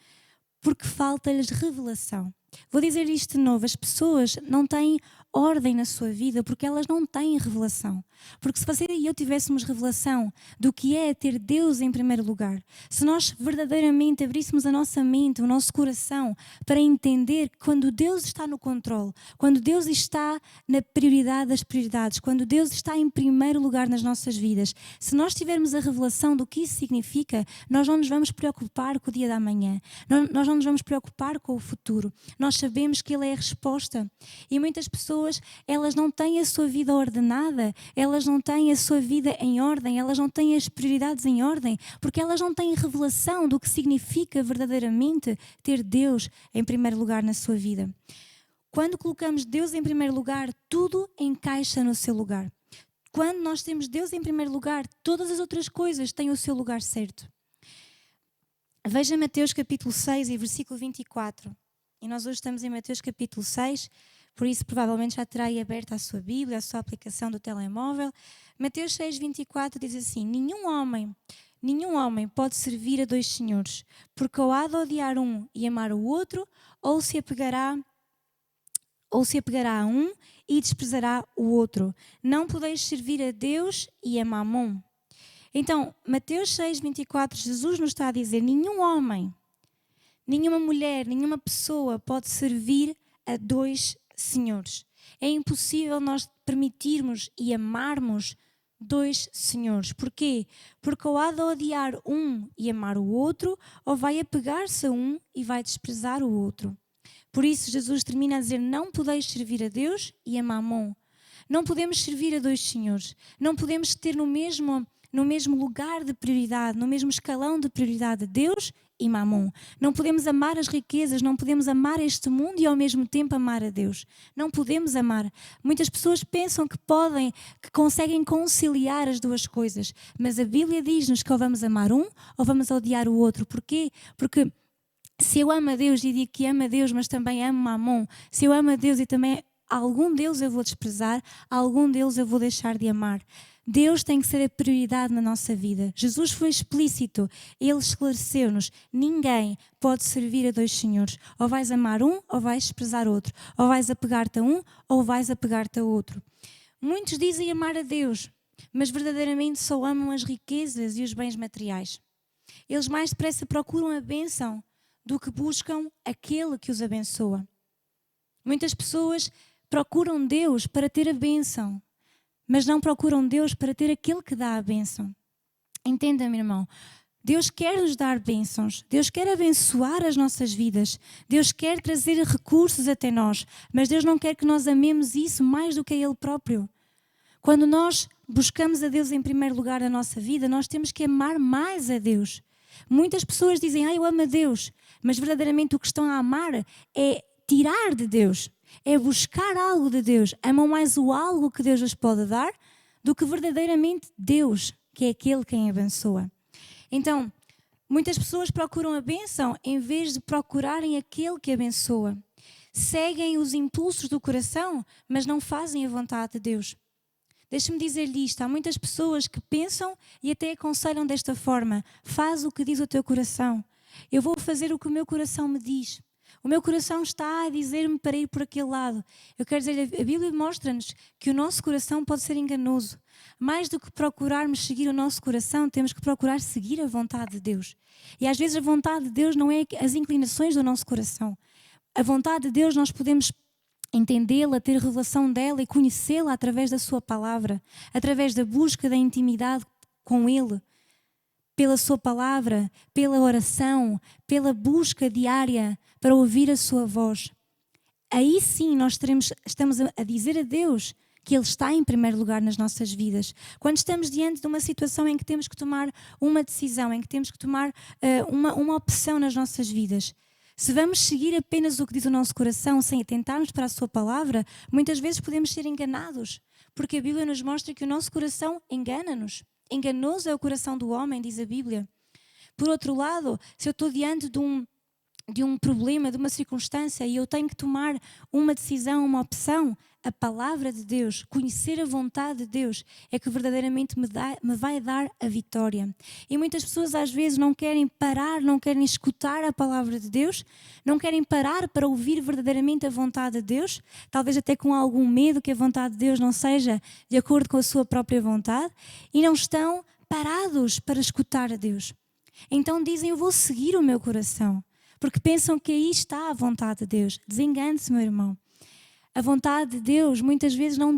porque falta-lhes revelação. Vou dizer isto de novo, as pessoas não têm ordem na sua vida porque elas não têm revelação. Porque se você e eu tivéssemos revelação do que é ter Deus em primeiro lugar, se nós verdadeiramente abríssemos a nossa mente, o nosso coração, para entender que quando Deus está no controle, quando Deus está na prioridade das prioridades, quando Deus está em primeiro lugar nas nossas vidas, se nós tivermos a revelação do que isso significa, nós não nos vamos preocupar com o dia da manhã, nós não nos vamos preocupar com o futuro. Nós sabemos que Ele é a resposta. E muitas pessoas, elas não têm a sua vida ordenada, elas não têm a sua vida em ordem, elas não têm as prioridades em ordem, porque elas não têm revelação do que significa verdadeiramente ter Deus em primeiro lugar na sua vida. Quando colocamos Deus em primeiro lugar, tudo encaixa no seu lugar. Quando nós temos Deus em primeiro lugar, todas as outras coisas têm o seu lugar certo. Veja Mateus capítulo 6 e versículo 24. E nós hoje estamos em Mateus capítulo 6, por isso provavelmente já terá aí aberta a sua Bíblia, a sua aplicação do telemóvel. Mateus 6, 24 diz assim: nenhum homem pode servir a dois senhores, porque ou há de odiar um e amar o outro, ou se apegará a um e desprezará o outro. Não podeis servir a Deus e a Mamon. Então, Mateus 6, 24, Jesus nos está a dizer: nenhum homem, nenhuma mulher, nenhuma pessoa pode servir a dois senhores. É impossível nós permitirmos e amarmos dois senhores. Porquê? Porque ou há de odiar um e amar o outro, ou vai apegar-se a um e vai desprezar o outro. Por isso Jesus termina a dizer: não podeis servir a Deus e a Mamon. Não podemos servir a dois senhores. Não podemos ter no mesmo lugar de prioridade, no mesmo escalão de prioridade, Deus e Mamon. Não podemos amar as riquezas, não podemos amar este mundo e ao mesmo tempo amar a Deus. Não podemos amar. Muitas pessoas pensam que podem, que conseguem conciliar as duas coisas, mas a Bíblia diz-nos que ou vamos amar um ou vamos odiar o outro. Porquê? Porque se eu amo a Deus e digo que amo a Deus, mas também amo Mamon, se eu amo a Deus e também algum deles eu vou desprezar, algum deles eu vou deixar de amar. Deus tem que ser a prioridade na nossa vida. Jesus foi explícito, Ele esclareceu-nos. Ninguém pode servir a dois senhores. Ou vais amar um ou vais desprezar outro. Ou vais apegar-te a um ou vais apegar-te a outro. Muitos dizem amar a Deus, mas verdadeiramente só amam as riquezas e os bens materiais. Eles mais depressa procuram a bênção do que buscam aquele que os abençoa. Muitas pessoas procuram Deus para ter a bênção, mas não procuram Deus para ter aquele que dá a bênção. Entenda-me, irmão. Deus quer nos dar bênçãos. Deus quer abençoar as nossas vidas. Deus quer trazer recursos até nós. Mas Deus não quer que nós amemos isso mais do que a Ele próprio. Quando nós buscamos a Deus em primeiro lugar na nossa vida, nós temos que amar mais a Deus. Muitas pessoas dizem, eu amo a Deus. Mas verdadeiramente o que estão a amar é tirar de Deus. É buscar algo de Deus. Amam mais o algo que Deus lhes pode dar do que verdadeiramente Deus, que é aquele quem abençoa. Então, muitas pessoas procuram a bênção em vez de procurarem aquele que abençoa. Seguem os impulsos do coração, mas não fazem a vontade de Deus. Deixa-me dizer-lhe isto. Há muitas pessoas que pensam e até aconselham desta forma. Faz o que diz o teu coração. Eu vou fazer o que o meu coração me diz. O meu coração está a dizer-me para ir por aquele lado. Eu quero dizer, a Bíblia mostra-nos que o nosso coração pode ser enganoso. Mais do que procurarmos seguir o nosso coração, temos que procurar seguir a vontade de Deus. E às vezes a vontade de Deus não é as inclinações do nosso coração. A vontade de Deus nós podemos entendê-la, ter revelação dela e conhecê-la através da sua palavra, através da busca da intimidade com Ele. Pela sua palavra, pela oração, pela busca diária para ouvir a sua voz. Aí sim nós estamos a dizer a Deus que Ele está em primeiro lugar nas nossas vidas. Quando estamos diante de uma situação em que temos que tomar uma decisão, em que temos que tomar uma opção nas nossas vidas, se vamos seguir apenas o que diz o nosso coração sem atentarmos para a sua palavra, muitas vezes podemos ser enganados, porque a Bíblia nos mostra que o nosso coração engana-nos. Enganoso é o coração do homem, diz a Bíblia. Por outro lado, se eu estou diante de um problema, de uma circunstância e eu tenho que tomar uma decisão, uma opção, a palavra de Deus, conhecer a vontade de Deus é que verdadeiramente me vai dar a vitória. E muitas pessoas às vezes não querem parar, não querem escutar a palavra de Deus, não querem parar para ouvir verdadeiramente a vontade de Deus, talvez até com algum medo que a vontade de Deus não seja de acordo com a sua própria vontade, e não estão parados para escutar a Deus. Então dizem, eu vou seguir o meu coração. Porque pensam que aí está a vontade de Deus. Desengane-se, meu irmão. A vontade de Deus muitas vezes não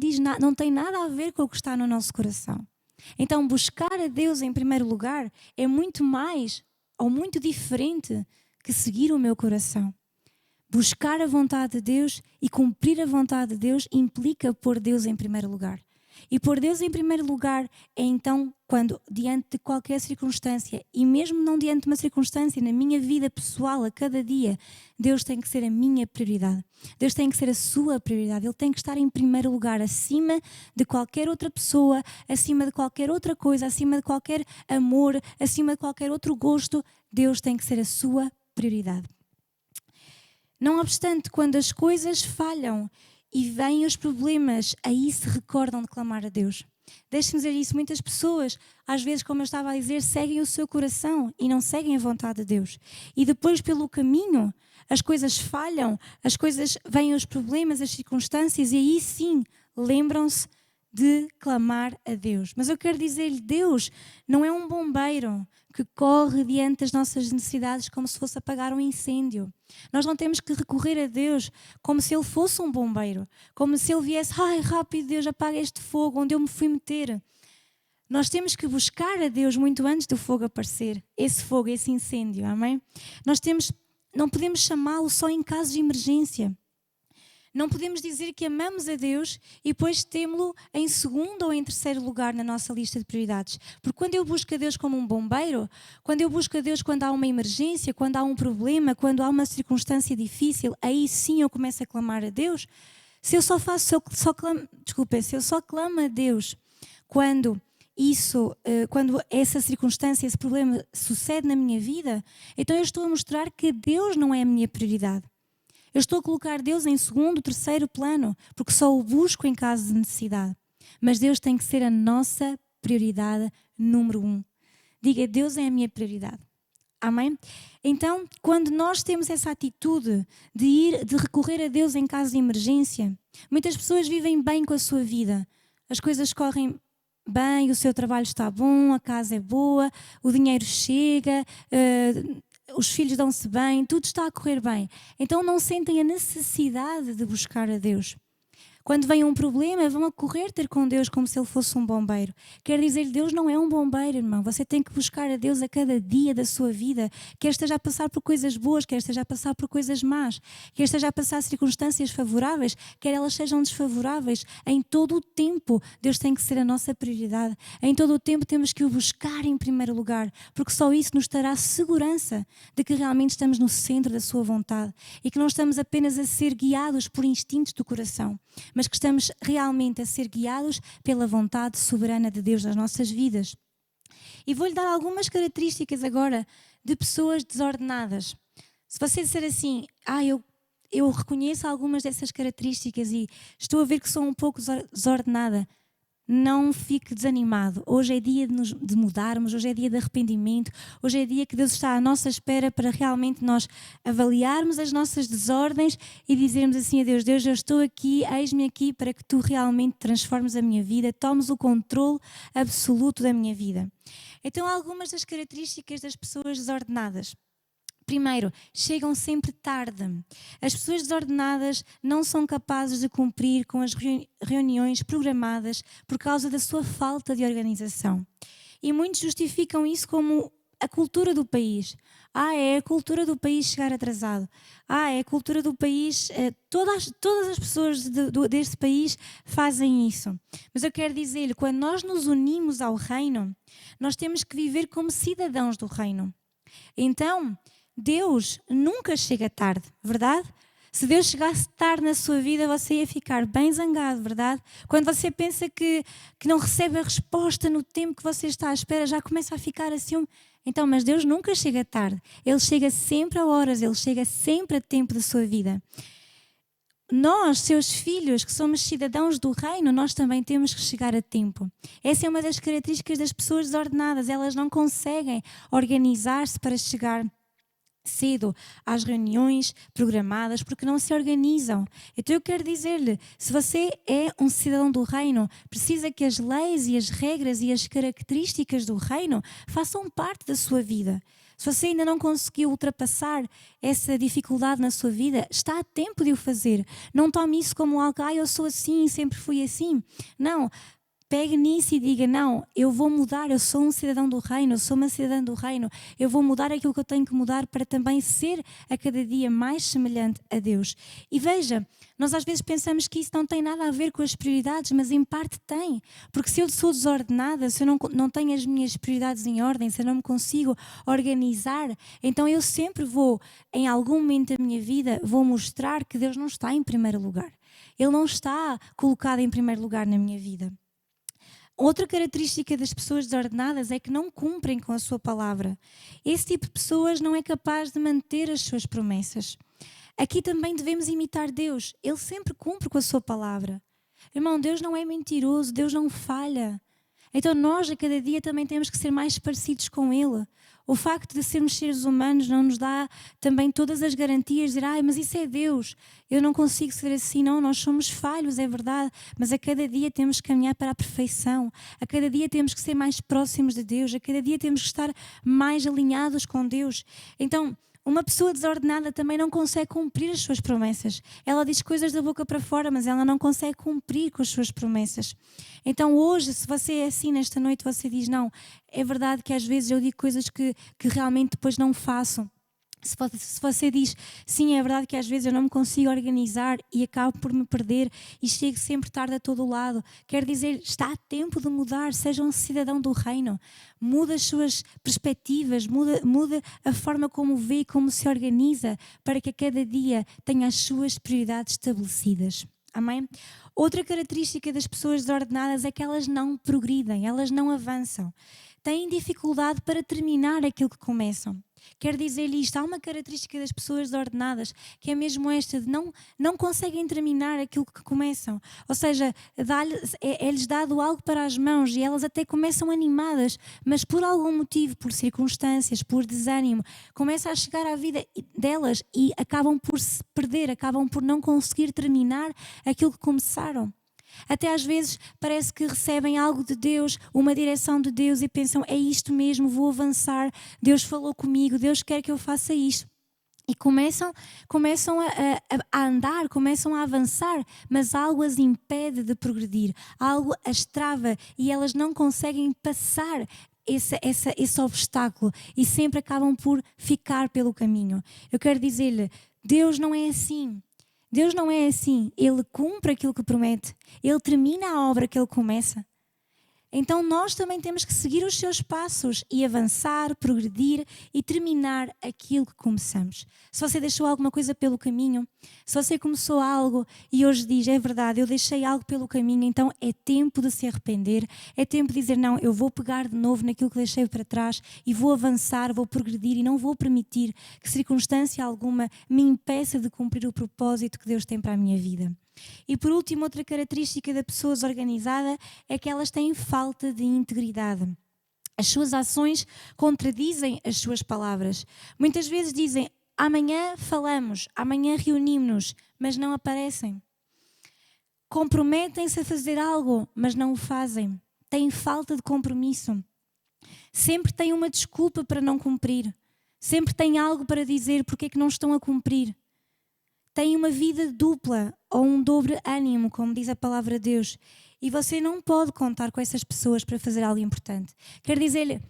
tem nada a ver com o que está no nosso coração. Então buscar a Deus em primeiro lugar é muito mais ou muito diferente que seguir o meu coração. Buscar a vontade de Deus e cumprir a vontade de Deus implica pôr Deus em primeiro lugar. E pôr Deus em primeiro lugar é então quando, diante de qualquer circunstância, e mesmo não diante de uma circunstância, na minha vida pessoal, a cada dia, Deus tem que ser a minha prioridade. Deus tem que ser a sua prioridade. Ele tem que estar em primeiro lugar, acima de qualquer outra pessoa, acima de qualquer outra coisa, acima de qualquer amor, acima de qualquer outro gosto. Deus tem que ser a sua prioridade. Não obstante, quando as coisas falham e vêm os problemas, aí se recordam de clamar a Deus. Deixe-me dizer isso, muitas pessoas, às vezes, como eu estava a dizer, seguem o seu coração e não seguem a vontade de Deus. E depois, pelo caminho, as coisas falham, vêm os problemas, as circunstâncias, e aí sim, lembram-se de clamar a Deus. Mas eu quero dizer-lhe, Deus não é um bombeiro que corre diante das nossas necessidades como se fosse apagar um incêndio. Nós não temos que recorrer a Deus como se Ele fosse um bombeiro, como se Ele viesse, rápido Deus, apaga este fogo onde eu me fui meter. Nós temos que buscar a Deus muito antes do fogo aparecer, esse fogo, esse incêndio, amém? Não podemos chamá-lo só em casos de emergência. Não podemos dizer que amamos a Deus e depois temo-lo em segundo ou em terceiro lugar na nossa lista de prioridades. Porque quando eu busco a Deus como um bombeiro, quando eu busco a Deus quando há uma emergência, quando há um problema, quando há uma circunstância difícil, aí sim eu começo a clamar a Deus. Se eu só clamo a Deus quando essa circunstância, esse problema sucede na minha vida, então eu estou a mostrar que Deus não é a minha prioridade. Eu estou a colocar Deus em segundo, terceiro plano, porque só o busco em caso de necessidade. Mas Deus tem que ser a nossa prioridade número 1. Diga, Deus é a minha prioridade. Amém? Então, quando nós temos essa atitude de recorrer a Deus em caso de emergência, muitas pessoas vivem bem com a sua vida. As coisas correm bem, o seu trabalho está bom, a casa é boa, o dinheiro chega, os filhos dão-se bem, tudo está a correr bem. Então não sentem a necessidade de buscar a Deus. Quando vem um problema, vão a correr ter com Deus como se Ele fosse um bombeiro. Quer dizer, Deus não é um bombeiro, irmão. Você tem que buscar a Deus a cada dia da sua vida. Quer esteja a passar por coisas boas, quer esteja a passar por coisas más, quer esteja a passar circunstâncias favoráveis, quer elas sejam desfavoráveis. Em todo o tempo, Deus tem que ser a nossa prioridade. Em todo o tempo temos que o buscar em primeiro lugar, porque só isso nos dará segurança de que realmente estamos no centro da sua vontade e que não estamos apenas a ser guiados por instintos do coração, mas que estamos realmente a ser guiados pela vontade soberana de Deus nas nossas vidas. E vou-lhe dar algumas características agora de pessoas desordenadas. Se você disser assim, eu reconheço algumas dessas características e estou a ver que sou um pouco desordenada, não fique desanimado. Hoje é dia de mudarmos, hoje é dia de arrependimento, hoje é dia que Deus está à nossa espera para realmente nós avaliarmos as nossas desordens e dizermos assim a Deus, Deus, eu estou aqui, eis-me aqui para que Tu realmente transformes a minha vida, tomes o controle absoluto da minha vida. Então, algumas das características das pessoas desordenadas. Primeiro, chegam sempre tarde. As pessoas desordenadas não são capazes de cumprir com as reuniões programadas por causa da sua falta de organização. E muitos justificam isso como a cultura do país. É a cultura do país chegar atrasado. É a cultura do país... Todas as pessoas deste país fazem isso. Mas eu quero dizer-lhe, quando nós nos unimos ao reino, nós temos que viver como cidadãos do reino. Então... Deus nunca chega tarde, verdade? Se Deus chegasse tarde na sua vida, você ia ficar bem zangado, verdade? Quando você pensa que não recebe a resposta no tempo que você está à espera, já começa a ficar assim. Então, mas Deus nunca chega tarde. Ele chega sempre a horas, Ele chega sempre a tempo da sua vida. Nós, seus filhos, que somos cidadãos do reino, nós também temos que chegar a tempo. Essa é uma das características das pessoas desordenadas. Elas não conseguem organizar-se para chegar cedo às reuniões programadas porque não se organizam. Então eu quero dizer-lhe, se você é um cidadão do reino, precisa que as leis e as regras e as características do reino façam parte da sua vida. Se você ainda não conseguiu ultrapassar essa dificuldade na sua vida, está a tempo de o fazer. Não tome isso como algo, eu sou assim, sempre fui assim. Não. Pegue nisso e diga, não, eu vou mudar, eu sou um cidadão do reino, eu sou uma cidadã do reino, eu vou mudar aquilo que eu tenho que mudar para também ser a cada dia mais semelhante a Deus. E veja, nós às vezes pensamos que isso não tem nada a ver com as prioridades, mas em parte tem, porque se eu sou desordenada, se eu não tenho as minhas prioridades em ordem, se eu não me consigo organizar, então eu sempre vou, em algum momento da minha vida, vou mostrar que Deus não está em primeiro lugar. Ele não está colocado em primeiro lugar na minha vida. Outra característica das pessoas desordenadas é que não cumprem com a sua palavra. Esse tipo de pessoas não é capaz de manter as suas promessas. Aqui também devemos imitar Deus. Ele sempre cumpre com a sua palavra. Irmão, Deus não é mentiroso, Deus não falha. Então nós a cada dia também temos que ser mais parecidos com Ele. O facto de sermos seres humanos não nos dá também todas as garantias de dizer, mas isso é Deus, eu não consigo ser assim. Não, nós somos falhos, é verdade, mas a cada dia temos que caminhar para a perfeição, a cada dia temos que ser mais próximos de Deus, a cada dia temos que estar mais alinhados com Deus. Então, uma pessoa desordenada também não consegue cumprir as suas promessas. Ela diz coisas da boca para fora, mas ela não consegue cumprir com as suas promessas. Então hoje, se você é assim nesta noite, você diz, não, é verdade que às vezes eu digo coisas que realmente depois não faço. Se você diz, sim, é verdade que às vezes eu não me consigo organizar e acabo por me perder e chego sempre tarde a todo lado, quer dizer, está a tempo de mudar, seja um cidadão do reino. Muda as suas perspectivas, muda a forma como vê e como se organiza para que a cada dia tenha as suas prioridades estabelecidas. Amém? Outra característica das pessoas desordenadas é que elas não progridem, elas não avançam. Têm dificuldade para terminar aquilo que começam. Quer dizer isto, há uma característica das pessoas desordenadas que é mesmo esta, de não conseguem terminar aquilo que começam. Ou seja, é-lhes dado algo para as mãos e elas até começam animadas, mas por algum motivo, por circunstâncias, por desânimo, começa a chegar à vida delas e acabam por se perder, acabam por não conseguir terminar aquilo que começaram. Até às vezes parece que recebem algo de Deus, uma direção de Deus e pensam, é isto mesmo, vou avançar, Deus falou comigo, Deus quer que eu faça isto. E começam a andar, começam a avançar, mas algo as impede de progredir, algo as trava e elas não conseguem passar esse obstáculo e sempre acabam por ficar pelo caminho. Eu quero dizer-lhe, Deus não é assim. Deus não é assim, Ele cumpre aquilo que promete, Ele termina a obra que Ele começa. Então nós também temos que seguir os seus passos e avançar, progredir e terminar aquilo que começamos. Se você deixou alguma coisa pelo caminho, se você começou algo e hoje diz, é verdade, eu deixei algo pelo caminho, então é tempo de se arrepender, é tempo de dizer, não, eu vou pegar de novo naquilo que deixei para trás e vou avançar, vou progredir e não vou permitir que circunstância alguma me impeça de cumprir o propósito que Deus tem para a minha vida. E por último, outra característica da pessoa desorganizada é que elas têm falta de integridade. As suas ações contradizem as suas palavras. Muitas vezes dizem, amanhã falamos, amanhã reunimos-nos, mas não aparecem. Comprometem-se a fazer algo, mas não o fazem. Têm falta de compromisso. Sempre têm uma desculpa para não cumprir. Sempre têm algo para dizer porque é que não estão a cumprir. Têm uma vida dupla ou um dobre ânimo, como diz a palavra de Deus. E você não pode contar com essas pessoas para fazer algo importante. Quer dizer-lhe,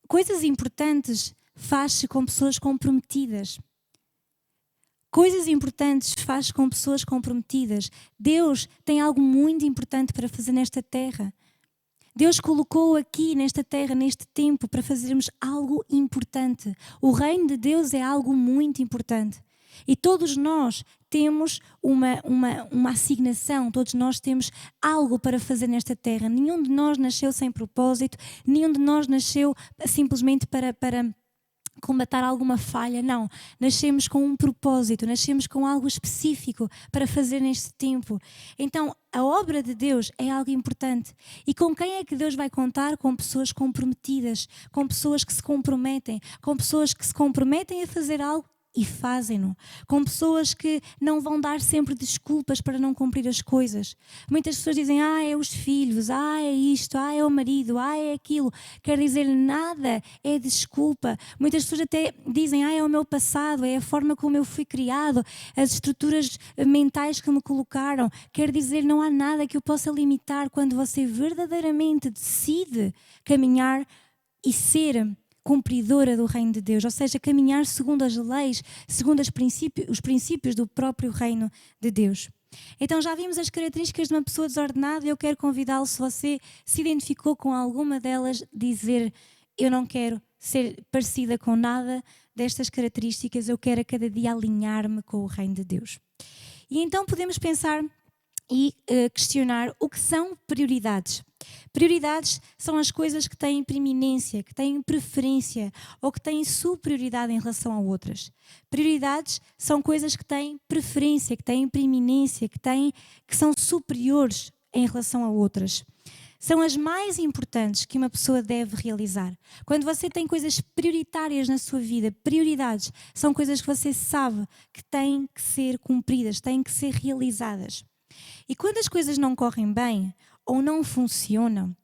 coisas importantes faz-se com pessoas comprometidas. Coisas importantes faz com pessoas comprometidas. Deus tem algo muito importante para fazer nesta terra. Deus colocou aqui nesta terra, neste tempo, para fazermos algo importante. O reino de Deus é algo muito importante. E todos nós temos uma assignação, todos nós temos algo para fazer nesta terra. Nenhum de nós nasceu sem propósito, nenhum de nós nasceu simplesmente para combater alguma falha, não. Nascemos com um propósito, nascemos com algo específico para fazer neste tempo. Então, a obra de Deus é algo importante. E com quem é que Deus vai contar? Com pessoas comprometidas, com pessoas que se comprometem, com pessoas que se comprometem a fazer algo e fazem-no, com pessoas que não vão dar sempre desculpas para não cumprir as coisas. Muitas pessoas dizem, é os filhos, é isto, é o marido, é aquilo. Quer dizer, nada é desculpa. Muitas pessoas até dizem, é o meu passado, é a forma como eu fui criado, as estruturas mentais que me colocaram. Quer dizer, não há nada que eu possa limitar quando você verdadeiramente decide caminhar e ser cumpridora do reino de Deus, ou seja, caminhar segundo as leis, segundo os princípios do próprio reino de Deus. Então já vimos as características de uma pessoa desordenada e eu quero convidá-lo, se você se identificou com alguma delas, dizer, eu não quero ser parecida com nada destas características, eu quero a cada dia alinhar-me com o reino de Deus. E então podemos pensar e questionar o que são prioridades. Prioridades são as coisas que têm preeminência, que têm preferência ou que têm superioridade em relação a outras. Prioridades são coisas que têm preferência, que têm preeminência, que são superiores em relação a outras. São as mais importantes que uma pessoa deve realizar. Quando você tem coisas prioritárias na sua vida, prioridades, são coisas que você sabe que têm que ser cumpridas, têm que ser realizadas. E quando as coisas não correm bem ou não funcionam,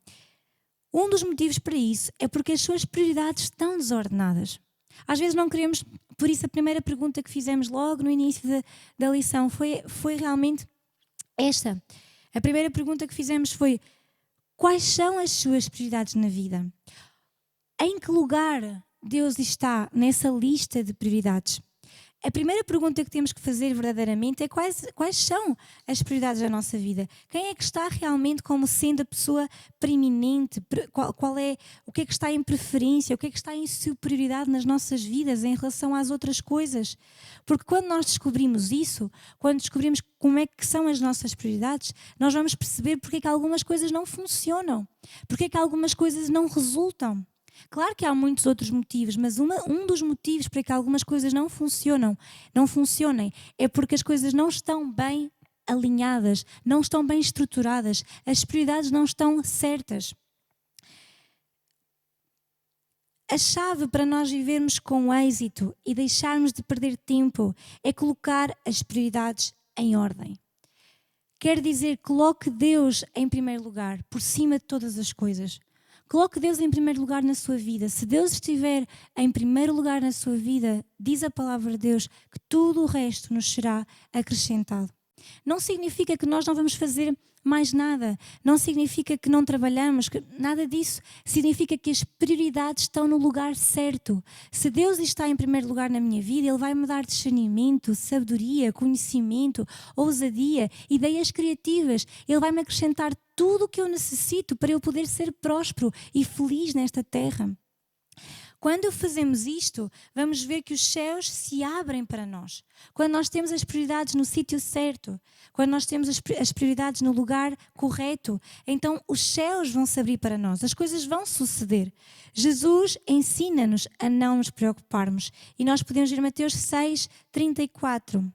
um dos motivos para isso é porque as suas prioridades estão desordenadas. Às vezes não queremos, por isso a primeira pergunta que fizemos logo no início da lição foi realmente esta. A primeira pergunta que fizemos foi: quais são as suas prioridades na vida? Em que lugar Deus está nessa lista de prioridades? A primeira pergunta que temos que fazer verdadeiramente é quais são as prioridades da nossa vida? Quem é que está realmente como sendo a pessoa preeminente? O que é que está em preferência? O que é que está em superioridade nas nossas vidas em relação às outras coisas? Porque quando nós descobrimos isso, quando descobrimos como é que são as nossas prioridades, nós vamos perceber porque é que algumas coisas não funcionam, porque é que algumas coisas não resultam. Claro que há muitos outros motivos, mas um dos motivos para que algumas coisas não funcionem, é porque as coisas não estão bem alinhadas, não estão bem estruturadas, as prioridades não estão certas. A chave para nós vivermos com êxito e deixarmos de perder tempo é colocar as prioridades em ordem. Quer dizer, coloque Deus em primeiro lugar, por cima de todas as coisas. Coloque Deus em primeiro lugar na sua vida. Se Deus estiver em primeiro lugar na sua vida, diz a palavra de Deus que tudo o resto nos será acrescentado. Não significa que nós não vamos fazer mais nada. Não significa que não trabalhamos, nada disso. Significa que as prioridades estão no lugar certo. Se Deus está em primeiro lugar na minha vida, Ele vai me dar discernimento, sabedoria, conhecimento, ousadia, ideias criativas. Ele vai me acrescentar tudo o que eu necessito para eu poder ser próspero e feliz nesta terra. Quando fazemos isto, vamos ver que os céus se abrem para nós. Quando nós temos as prioridades no sítio certo, quando nós temos as prioridades no lugar correto, então os céus vão se abrir para nós, as coisas vão suceder. Jesus ensina-nos a não nos preocuparmos. E nós podemos ver Mateus 6:34.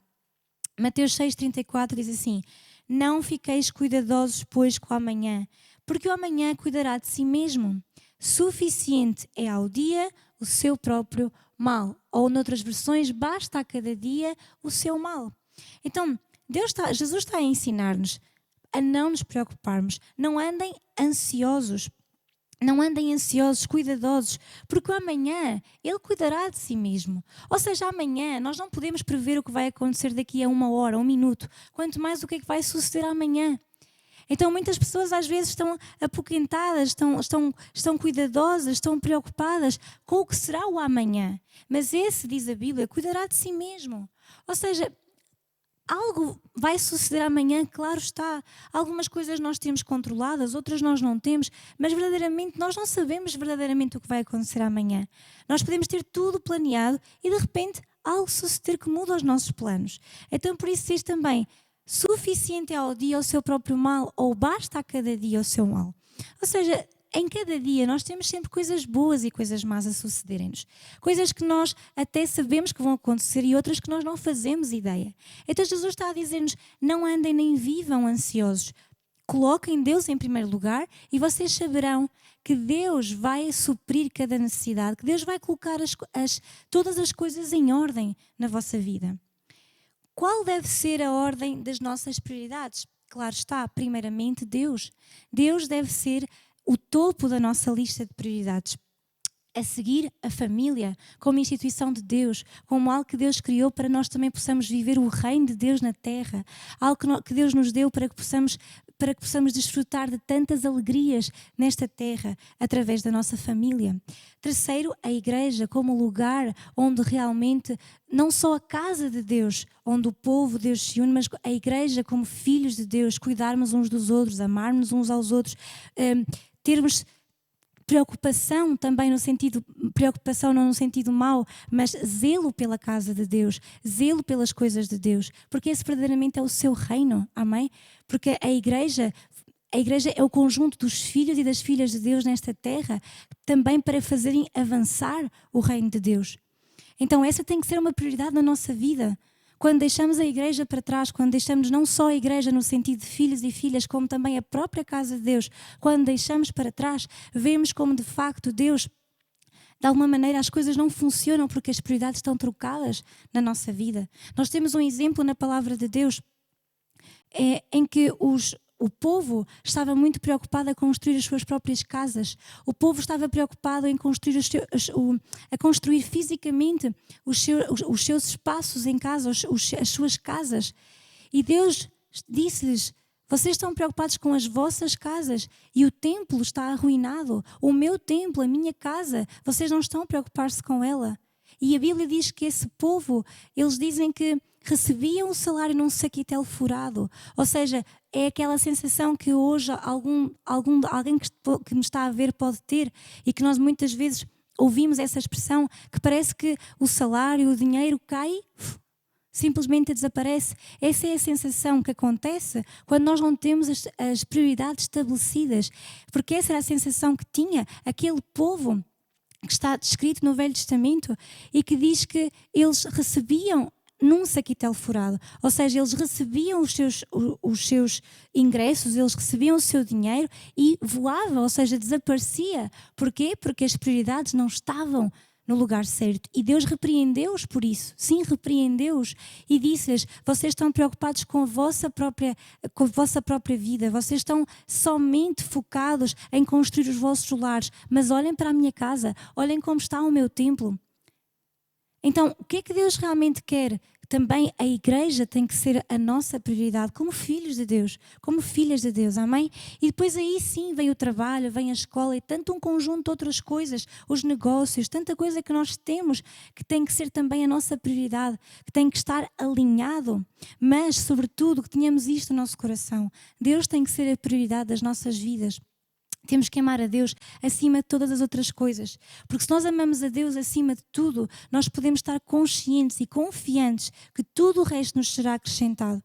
Mateus 6:34 diz assim: não fiqueis cuidadosos, pois, com o amanhã, porque o amanhã cuidará de si mesmo. Suficiente é ao dia o seu próprio mal. Ou, noutras versões, basta a cada dia o seu mal. Então, Jesus está a ensinar-nos a não nos preocuparmos. Não andem ansiosos. Não andem ansiosos, cuidadosos, porque o amanhã Ele cuidará de si mesmo. Ou seja, amanhã nós não podemos prever o que vai acontecer daqui a 1 hora, 1 minuto, quanto mais o que é que vai suceder amanhã. Então muitas pessoas às vezes estão apoquentadas, estão cuidadosas, estão preocupadas com o que será o amanhã. Mas esse, diz a Bíblia, cuidará de si mesmo. Ou seja, algo vai suceder amanhã, claro está. Algumas coisas nós temos controladas, outras nós não temos, mas verdadeiramente nós não sabemos verdadeiramente o que vai acontecer amanhã. Nós podemos ter tudo planeado e de repente algo suceder que muda os nossos planos. Então por isso diz também: suficiente é ao dia o seu próprio mal, ou basta a cada dia o seu mal. Ou seja, em cada dia nós temos sempre coisas boas e coisas más a sucederem-nos. Coisas que nós até sabemos que vão acontecer e outras que nós não fazemos ideia. Então Jesus está a dizer-nos: não andem nem vivam ansiosos. Coloquem Deus em primeiro lugar e vocês saberão que Deus vai suprir cada necessidade, que Deus vai colocar todas as coisas em ordem na vossa vida. Qual deve ser a ordem das nossas prioridades? Claro está, primeiramente Deus. Deus deve ser o topo da nossa lista de prioridades. A seguir, a família, como instituição de Deus, como algo que Deus criou para nós também possamos viver o reino de Deus na terra. Algo que Deus nos deu para que possamos desfrutar de tantas alegrias nesta terra, através da nossa família. Terceiro, a igreja como lugar onde realmente, não só a casa de Deus, onde o povo de Deus se une, mas a igreja como filhos de Deus, cuidarmos uns dos outros, amarmos uns aos outros, termos preocupação também preocupação não no sentido mau, mas zelo pela casa de Deus, zelo pelas coisas de Deus, porque esse verdadeiramente é o seu reino, amém? Porque a igreja é o conjunto dos filhos e das filhas de Deus nesta terra, também para fazerem avançar o reino de Deus. Então essa tem que ser uma prioridade na nossa vida. Quando deixamos a igreja para trás, quando deixamos não só a igreja no sentido de filhos e filhas, como também a própria casa de Deus, quando deixamos para trás, vemos como de facto Deus, de alguma maneira, as coisas não funcionam porque as prioridades estão trocadas na nossa vida. Nós temos um exemplo na palavra de Deus em que o povo estava muito preocupado a construir as suas próprias casas. O povo estava preocupado em construir a construir fisicamente os seus espaços em casa, as suas casas. E Deus disse-lhes: Vocês estão preocupados com as vossas casas e o templo está arruinado. O meu templo, a minha casa, vocês não estão a preocupar-se com ela. E a Bíblia diz que esse povo, eles dizem que recebiam o salário num saquitel furado. Ou seja, é aquela sensação que hoje alguém que me está a ver pode ter e que nós muitas vezes ouvimos essa expressão, que parece que o salário, o dinheiro cai, simplesmente desaparece. Essa é a sensação que acontece quando nós não temos as prioridades estabelecidas, porque essa era a sensação que tinha aquele povo que está descrito no Velho Testamento e que diz que eles recebiam num saquitel furado, ou seja, eles recebiam os seus ingressos, eles recebiam o seu dinheiro e voava, ou seja, desaparecia. Porquê? Porque as prioridades não estavam no lugar certo. E Deus repreendeu-os por isso. Sim, repreendeu-os e disse-lhes: vocês estão preocupados com a vossa própria vida, vocês estão somente focados em construir os vossos lares, mas olhem para a minha casa, olhem como está o meu templo. Então, o que é que Deus realmente quer? Também a igreja tem que ser a nossa prioridade como filhos de Deus, como filhas de Deus, amém? E depois aí sim vem o trabalho, vem a escola e tanto um conjunto de outras coisas, os negócios, tanta coisa que nós temos que tem que ser também a nossa prioridade, que tem que estar alinhado, mas sobretudo que tenhamos isto no nosso coração. Deus tem que ser a prioridade das nossas vidas. Temos que amar a Deus acima de todas as outras coisas. Porque se nós amamos a Deus acima de tudo, nós podemos estar conscientes e confiantes que tudo o resto nos será acrescentado.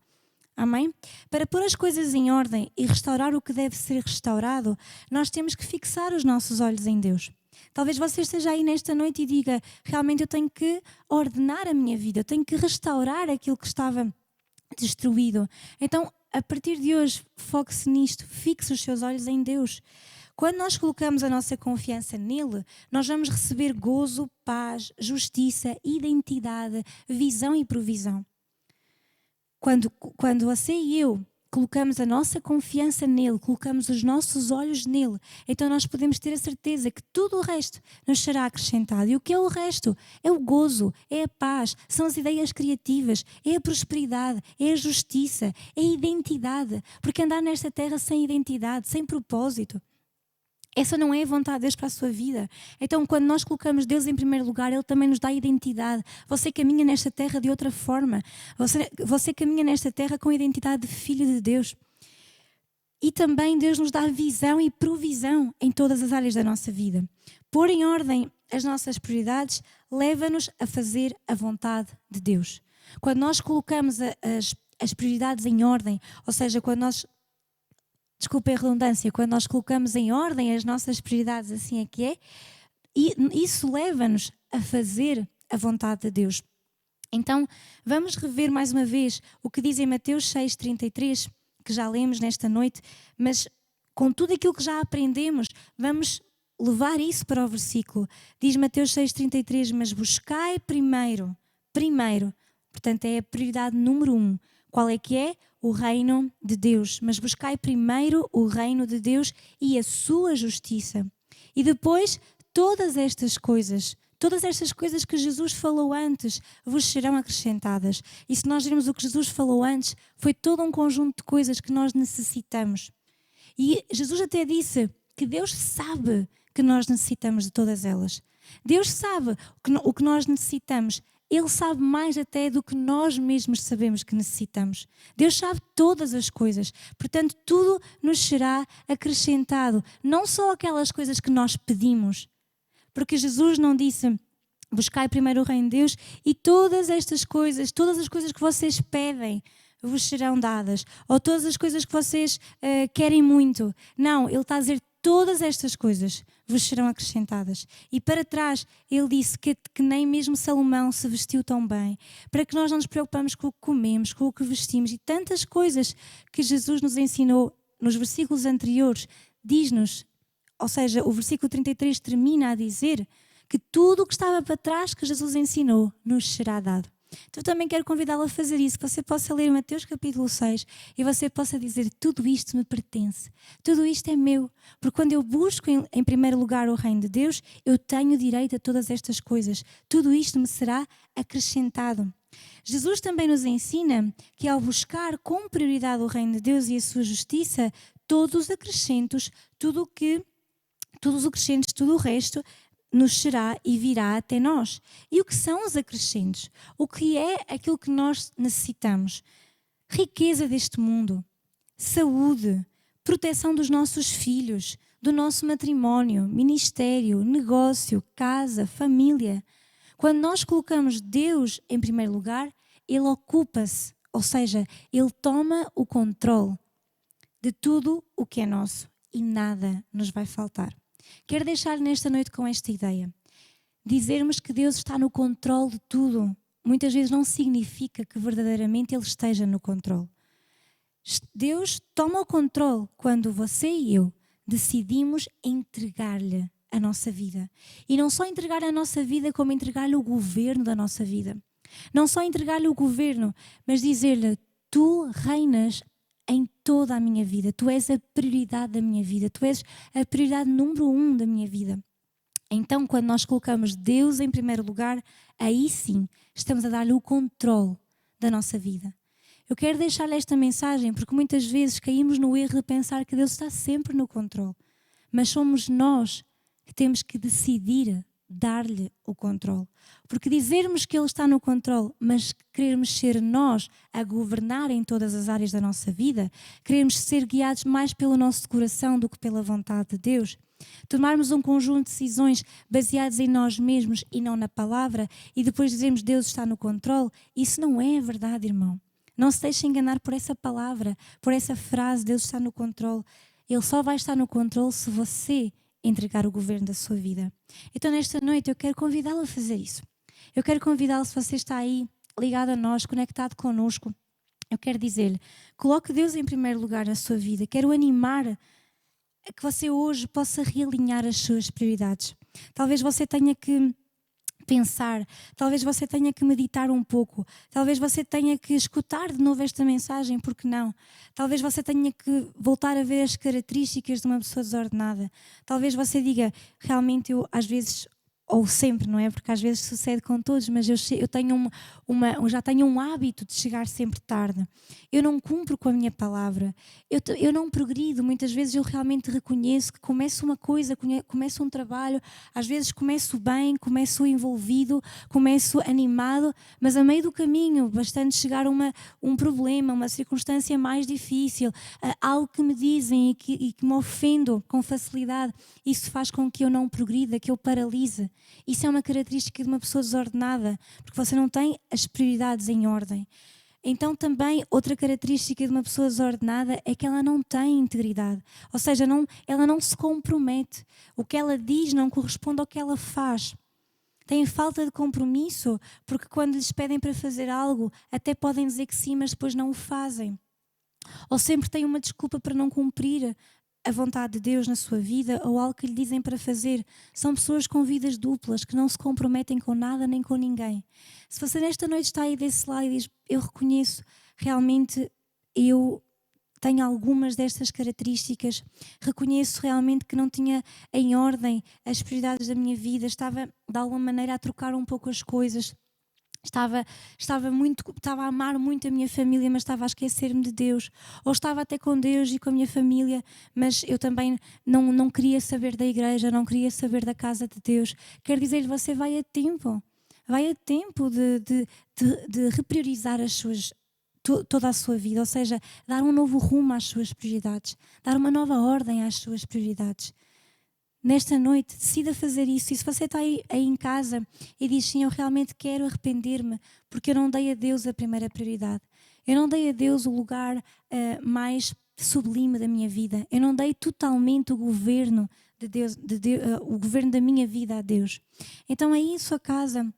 Amém? Para pôr as coisas em ordem e restaurar o que deve ser restaurado, nós temos que fixar os nossos olhos em Deus. Talvez você esteja aí nesta noite e diga: realmente eu tenho que ordenar a minha vida, eu tenho que restaurar aquilo que estava destruído. Então, a partir de hoje, foque-se nisto, fixe os seus olhos em Deus. Quando nós colocamos a nossa confiança nele, nós vamos receber gozo, paz, justiça, identidade, visão e provisão. Quando você e eu colocamos a nossa confiança nele, colocamos os nossos olhos nele, então nós podemos ter a certeza que tudo o resto nos será acrescentado. E o que é o resto? É o gozo, é a paz, são as ideias criativas, é a prosperidade, é a justiça, é a identidade. Porque andar nesta terra sem identidade, sem propósito, essa não é a vontade de Deus para a sua vida. Então, quando nós colocamos Deus em primeiro lugar, Ele também nos dá identidade. Você caminha nesta terra de outra forma. Você caminha nesta terra com a identidade de filho de Deus. E também Deus nos dá visão e provisão em todas as áreas da nossa vida. Pôr em ordem as nossas prioridades leva-nos a fazer a vontade de Deus. Quando nós colocamos as prioridades em ordem, ou seja, desculpe a redundância, quando nós colocamos em ordem as nossas prioridades, assim é que é, e isso leva-nos a fazer a vontade de Deus. Então, vamos rever mais uma vez o que diz em Mateus 6,33, que já lemos nesta noite, mas com tudo aquilo que já aprendemos, vamos levar isso para o versículo. Diz Mateus 6,33, mas buscai primeiro, portanto é a prioridade número 1. Qual é que é? O reino de Deus. Mas buscai primeiro o reino de Deus e a sua justiça. E depois, todas estas coisas que Jesus falou antes, vos serão acrescentadas. E se nós virmos o que Jesus falou antes, foi todo um conjunto de coisas que nós necessitamos. E Jesus até disse que Deus sabe que nós necessitamos de todas elas. Deus sabe o que nós necessitamos. Ele sabe mais até do que nós mesmos sabemos que necessitamos. Deus sabe todas as coisas. Portanto, tudo nos será acrescentado. Não só aquelas coisas que nós pedimos. Porque Jesus não disse: buscai primeiro o reino de Deus e todas as coisas que vocês pedem vos serão dadas. Ou todas as coisas que vocês querem muito. Não, Ele está a dizer: todas estas coisas vos serão acrescentadas. E para trás, ele disse que nem mesmo Salomão se vestiu tão bem. Para que nós não nos preocupamos com o que comemos, com o que vestimos. E tantas coisas que Jesus nos ensinou nos versículos anteriores. Diz-nos, ou seja, o versículo 33 termina a dizer que tudo o que estava para trás que Jesus ensinou nos será dado. Então também quero convidá-lo a fazer isso, que você possa ler Mateus capítulo 6 e você possa dizer: tudo isto me pertence, tudo isto é meu, porque quando eu busco em primeiro lugar o reino de Deus, eu tenho direito a todas estas coisas, tudo isto me será acrescentado. Jesus também nos ensina que ao buscar com prioridade o reino de Deus e a sua justiça, todos os acrescentos, tudo o resto nos será e virá até nós. E o que são os acrescentos? O que é aquilo que nós necessitamos? Riqueza deste mundo, saúde, proteção dos nossos filhos, do nosso matrimónio, ministério, negócio, casa, família. Quando nós colocamos Deus em primeiro lugar, Ele ocupa-se, ou seja, Ele toma o controle de tudo o que é nosso e nada nos vai faltar. Quero deixar nesta noite com esta ideia. Dizermos que Deus está no controle de tudo, muitas vezes não significa que verdadeiramente Ele esteja no controle. Deus toma o controle quando você e eu decidimos entregar-lhe a nossa vida. E não só entregar a nossa vida, como entregar-lhe o governo da nossa vida. Não só entregar-lhe o governo, mas dizer-lhe: tu reinas em toda a minha vida. Tu és a prioridade da minha vida. Tu és a prioridade número 1 da minha vida. Então, quando nós colocamos Deus em primeiro lugar, aí sim estamos a dar-lhe o controle da nossa vida. Eu quero deixar-lhe esta mensagem porque muitas vezes caímos no erro de pensar que Deus está sempre no controle. Mas somos nós que temos que decidir dar-lhe o controle. Porque dizermos que Ele está no controle, mas queremos ser nós a governar em todas as áreas da nossa vida, queremos ser guiados mais pelo nosso coração do que pela vontade de Deus, tomarmos um conjunto de decisões baseadas em nós mesmos e não na palavra, e depois dizermos Deus está no controle, isso não é a verdade, irmão. Não se deixe enganar por essa palavra, por essa frase, Deus está no controle. Ele só vai estar no controle se você entregar o governo da sua vida. Então nesta noite eu quero convidá-lo a fazer isso. Eu quero convidá-lo, se você está aí ligado a nós, conectado connosco, eu quero dizer-lhe, coloque Deus em primeiro lugar na sua vida. Quero animar a que você hoje possa realinhar as suas prioridades. Talvez você tenha que pensar, talvez você tenha que meditar um pouco, talvez você tenha que escutar de novo esta mensagem, porque não? Talvez você tenha que voltar a ver as características de uma pessoa desordenada. Talvez você diga, realmente eu às vezes, ou sempre, não é? Porque às vezes sucede com todos, mas eu tenho já tenho um hábito de chegar sempre tarde. Eu não cumpro com a minha palavra. Eu não progrido. Muitas vezes eu realmente reconheço que começo uma coisa, começo um trabalho, às vezes começo bem, começo envolvido, começo animado, mas a meio do caminho, bastante chegar a um problema, uma circunstância mais difícil, algo que me dizem e que me ofendo com facilidade, isso faz com que eu não progrida, que eu paralise. Isso é uma característica de uma pessoa desordenada, porque você não tem as prioridades em ordem. Então também outra característica de uma pessoa desordenada é que ela não tem integridade, ou seja, ela não se compromete. O que ela diz não corresponde ao que ela faz. Tem falta de compromisso, porque quando lhes pedem para fazer algo, até podem dizer que sim, mas depois não o fazem. Ou sempre têm uma desculpa para não cumprir a vontade de Deus na sua vida ou algo que lhe dizem para fazer. São pessoas com vidas duplas, que não se comprometem com nada nem com ninguém. Se você nesta noite está aí desse lado e diz, eu reconheço, realmente eu tenho algumas destas características, reconheço realmente que não tinha em ordem as prioridades da minha vida, estava de alguma maneira a trocar um pouco as coisas, estava a amar muito a minha família, mas estava a esquecer-me de Deus, ou estava até com Deus e com a minha família, mas eu também não queria saber da igreja, não queria saber da casa de Deus. Quero dizer-lhe, você vai a tempo de repriorizar toda a sua vida, ou seja, dar um novo rumo às suas prioridades, dar uma nova ordem às suas prioridades. Nesta noite, decida fazer isso. E se você está aí em casa e diz, sim, eu realmente quero arrepender-me porque eu não dei a Deus a primeira prioridade. Eu não dei a Deus o lugar mais sublime da minha vida. Eu não dei totalmente o governo de Deus, o governo da minha vida a Deus. Então aí em sua casa,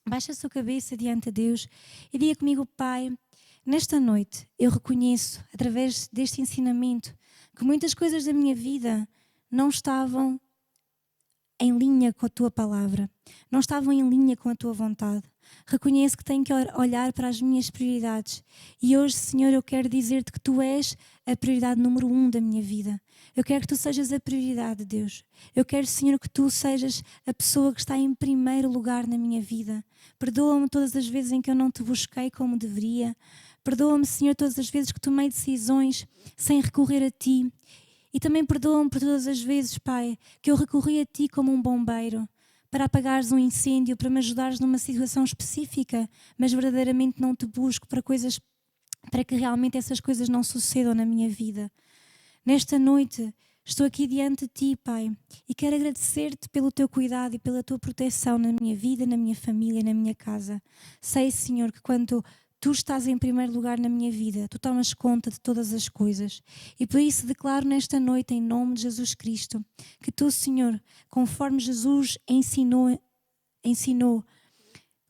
baixe a sua cabeça diante de Deus e diga comigo, Pai, nesta noite eu reconheço, através deste ensinamento, que muitas coisas da minha vida não estavam em linha com a tua palavra, não estavam em linha com a tua vontade. Reconheço que tenho que olhar para as minhas prioridades. E hoje, Senhor, eu quero dizer-te que Tu és a prioridade número 1 da minha vida. Eu quero que Tu sejas a prioridade, Deus. Eu quero, Senhor, que Tu sejas a pessoa que está em primeiro lugar na minha vida. Perdoa-me todas as vezes em que eu não Te busquei como deveria. Perdoa-me, Senhor, todas as vezes que tomei decisões sem recorrer a Ti. E também perdoa-me por todas as vezes, Pai, que eu recorri a Ti como um bombeiro para apagares um incêndio, para me ajudares numa situação específica, mas verdadeiramente não Te busco para que realmente essas coisas não sucedam na minha vida. Nesta noite estou aqui diante de Ti, Pai, e quero agradecer-Te pelo Teu cuidado e pela Tua proteção na minha vida, na minha família, na minha casa. Sei, Senhor, que quando Tu estás em primeiro lugar na minha vida, Tu tomas conta de todas as coisas. E por isso declaro nesta noite, em nome de Jesus Cristo, que Tu, Senhor, conforme Jesus ensinou,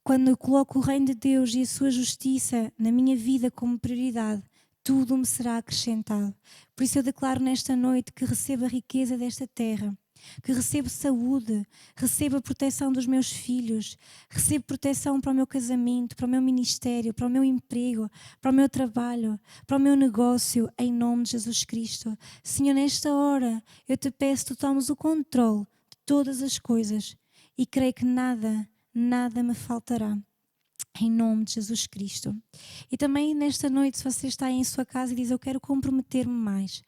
quando eu coloco o reino de Deus e a sua justiça na minha vida como prioridade, tudo me será acrescentado. Por isso eu declaro nesta noite que recebo a riqueza desta terra, que recebo saúde, recebo a proteção dos meus filhos, recebo proteção para o meu casamento, para o meu ministério, para o meu emprego, para o meu trabalho, para o meu negócio, em nome de Jesus Cristo. Senhor, nesta hora eu Te peço que Tu tomes o controle de todas as coisas e creio que nada me faltará. Em nome de Jesus Cristo. E também nesta noite, se você está aí em sua casa e diz: eu quero comprometer-me mais,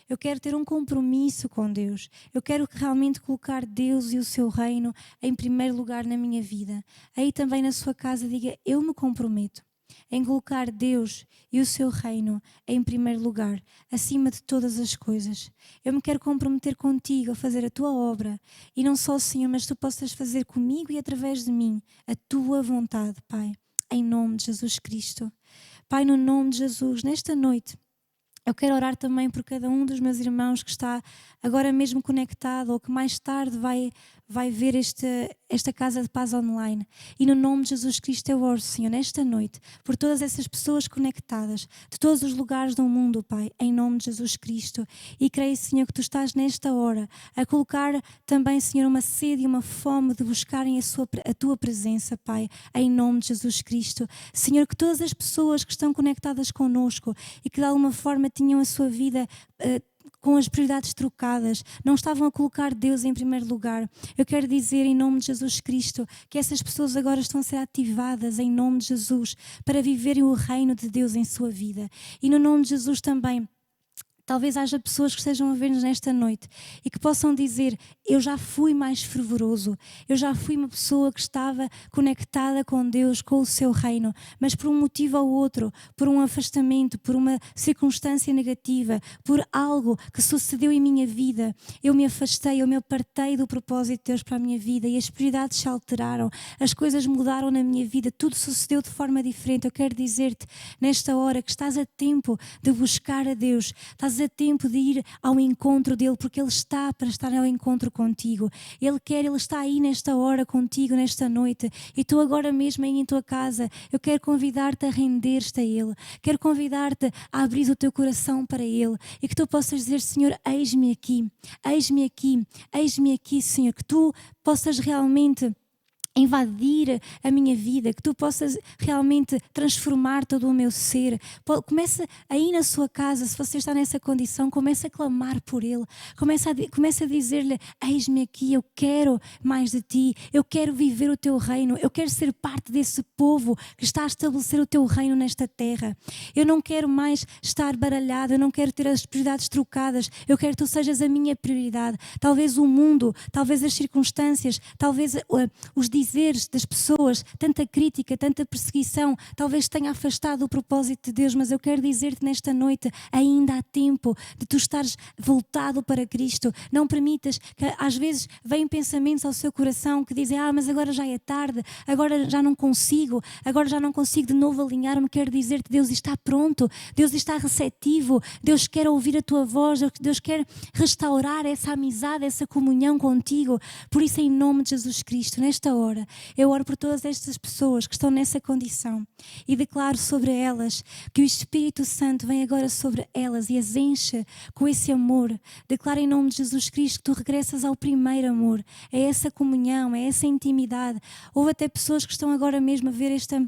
eu quero ter um compromisso com Deus, eu quero realmente colocar Deus e o seu reino em primeiro lugar na minha vida. Aí também na sua casa diga: eu me comprometo em colocar Deus e o seu reino em primeiro lugar, acima de todas as coisas. Eu me quero comprometer contigo a fazer a tua obra, e não só, Senhor, mas Tu possas fazer comigo e através de mim a tua vontade, Pai, em nome de Jesus Cristo. Pai, no nome de Jesus, nesta noite, eu quero orar também por cada um dos meus irmãos que está agora mesmo conectado ou que mais tarde vai ver esta Casa de Paz online. E no nome de Jesus Cristo eu oro, Senhor, nesta noite, por todas essas pessoas conectadas, de todos os lugares do mundo, Pai, em nome de Jesus Cristo. E creio, Senhor, que Tu estás nesta hora a colocar também, Senhor, uma sede e uma fome de buscarem a Tua presença, Pai, em nome de Jesus Cristo. Senhor, que todas as pessoas que estão conectadas connosco e que de alguma forma tinham a sua vida com as prioridades trocadas, não estavam a colocar Deus em primeiro lugar, eu quero dizer em nome de Jesus Cristo que essas pessoas agora estão a ser ativadas em nome de Jesus para viverem o reino de Deus em sua vida. E no nome de Jesus também, talvez haja pessoas que estejam a ver-nos nesta noite e que possam dizer: eu já fui mais fervoroso, eu já fui uma pessoa que estava conectada com Deus, com o seu reino, mas por um motivo ou outro, por um afastamento, por uma circunstância negativa, por algo que sucedeu em minha vida, eu me afastei, eu me apartei do propósito de Deus para a minha vida e as prioridades se alteraram, as coisas mudaram na minha vida, tudo sucedeu de forma diferente. Eu quero dizer-te nesta hora que estás a tempo de buscar a Deus, estás a tempo de ir ao encontro dele, porque Ele está para estar ao encontro contigo. Ele está aí nesta hora contigo, nesta noite. E tu agora mesmo aí em tua casa, eu quero convidar-te a render-te a Ele. Quero convidar-te a abrir o teu coração para Ele e que tu possas dizer: Senhor, eis-me aqui, eis-me aqui, eis-me aqui, Senhor. Que tu possas realmente invadir a minha vida, que tu possas realmente transformar todo o meu ser. Começa aí na sua casa, se você está nessa condição, começa a clamar por Ele, começa a dizer-lhe: eis-me aqui, eu quero mais de Ti, eu quero viver o Teu reino, eu quero ser parte desse povo que está a estabelecer o Teu reino nesta terra. Eu não quero mais estar baralhado, eu não quero ter as prioridades trocadas, eu quero que Tu sejas a minha prioridade. Talvez o mundo, talvez as circunstâncias, talvez os dizeres das pessoas, tanta crítica, tanta perseguição, talvez tenha afastado o propósito de Deus, mas eu quero dizer-te nesta noite, ainda há tempo de tu estares voltado para Cristo. Não permitas que às vezes venham pensamentos ao seu coração que dizem: mas agora já é tarde, agora já não consigo de novo alinhar-me. Quero dizer-te, Deus está pronto, Deus está receptivo, Deus quer ouvir a tua voz, Deus quer restaurar essa amizade, essa comunhão contigo. Por isso, em nome de Jesus Cristo, nesta hora, agora. Eu oro por todas estas pessoas que estão nessa condição e declaro sobre elas que o Espírito Santo vem agora sobre elas e as enche com esse amor. Declaro em nome de Jesus Cristo que tu regressas ao primeiro amor, a essa comunhão, a essa intimidade. Houve até pessoas que estão agora mesmo a ver esta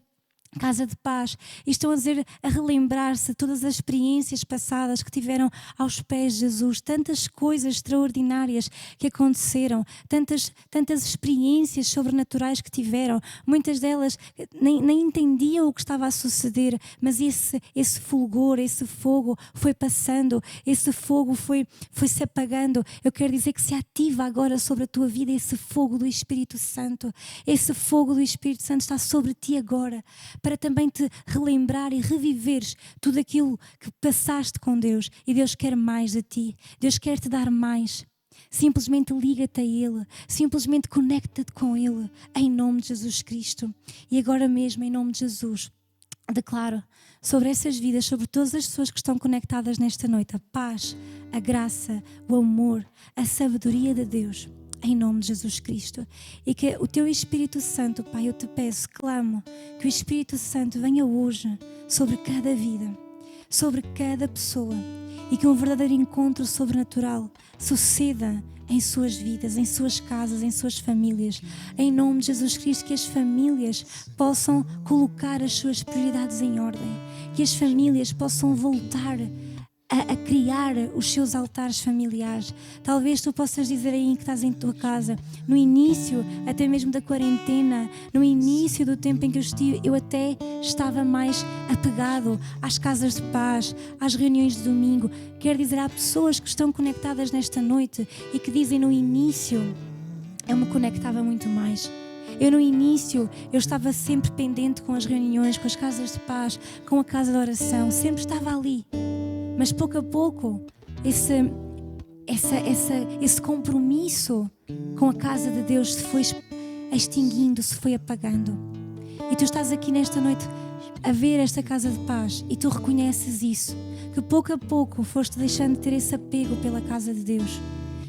Casa de Paz e estão a relembrar-se de todas as experiências passadas que tiveram aos pés de Jesus, tantas coisas extraordinárias que aconteceram, tantas experiências sobrenaturais que tiveram. Muitas delas nem entendiam o que estava a suceder, mas esse fulgor, esse fogo foi passando, esse fogo foi se apagando. Eu quero dizer que se ativa agora sobre a tua vida esse fogo do Espírito Santo. Esse fogo do Espírito Santo está sobre ti agora, para também te relembrar e reviveres tudo aquilo que passaste com Deus. E Deus quer mais de ti. Deus quer te dar mais. Simplesmente liga-te a Ele. Simplesmente conecta-te com Ele. Em nome de Jesus Cristo. E agora mesmo, em nome de Jesus, declaro sobre essas vidas, sobre todas as pessoas que estão conectadas nesta noite, a paz, a graça, o amor, a sabedoria de Deus. Em nome de Jesus Cristo. E que o teu Espírito Santo, Pai, eu te peço, clamo, que o Espírito Santo venha hoje sobre cada vida, sobre cada pessoa, e que um verdadeiro encontro sobrenatural suceda em suas vidas, em suas casas, em suas famílias. Em nome de Jesus Cristo, que as famílias possam colocar as suas prioridades em ordem, que as famílias possam voltar a criar os seus altares familiares. Talvez tu possas dizer aí que estás em tua casa, no início até mesmo da quarentena, no início do tempo em que eu até estava mais apegado às casas de paz, às reuniões de domingo. Quero dizer, há pessoas que estão conectadas nesta noite e que dizem, no início eu me conectava muito mais. No início, eu estava sempre pendente com as reuniões, com as casas de paz, com a casa de oração, sempre estava ali. Mas pouco a pouco, esse compromisso com a casa de Deus se foi extinguindo, se foi apagando. E tu estás aqui nesta noite a ver esta casa de paz e tu reconheces isso, que pouco a pouco foste deixando de ter esse apego pela casa de Deus.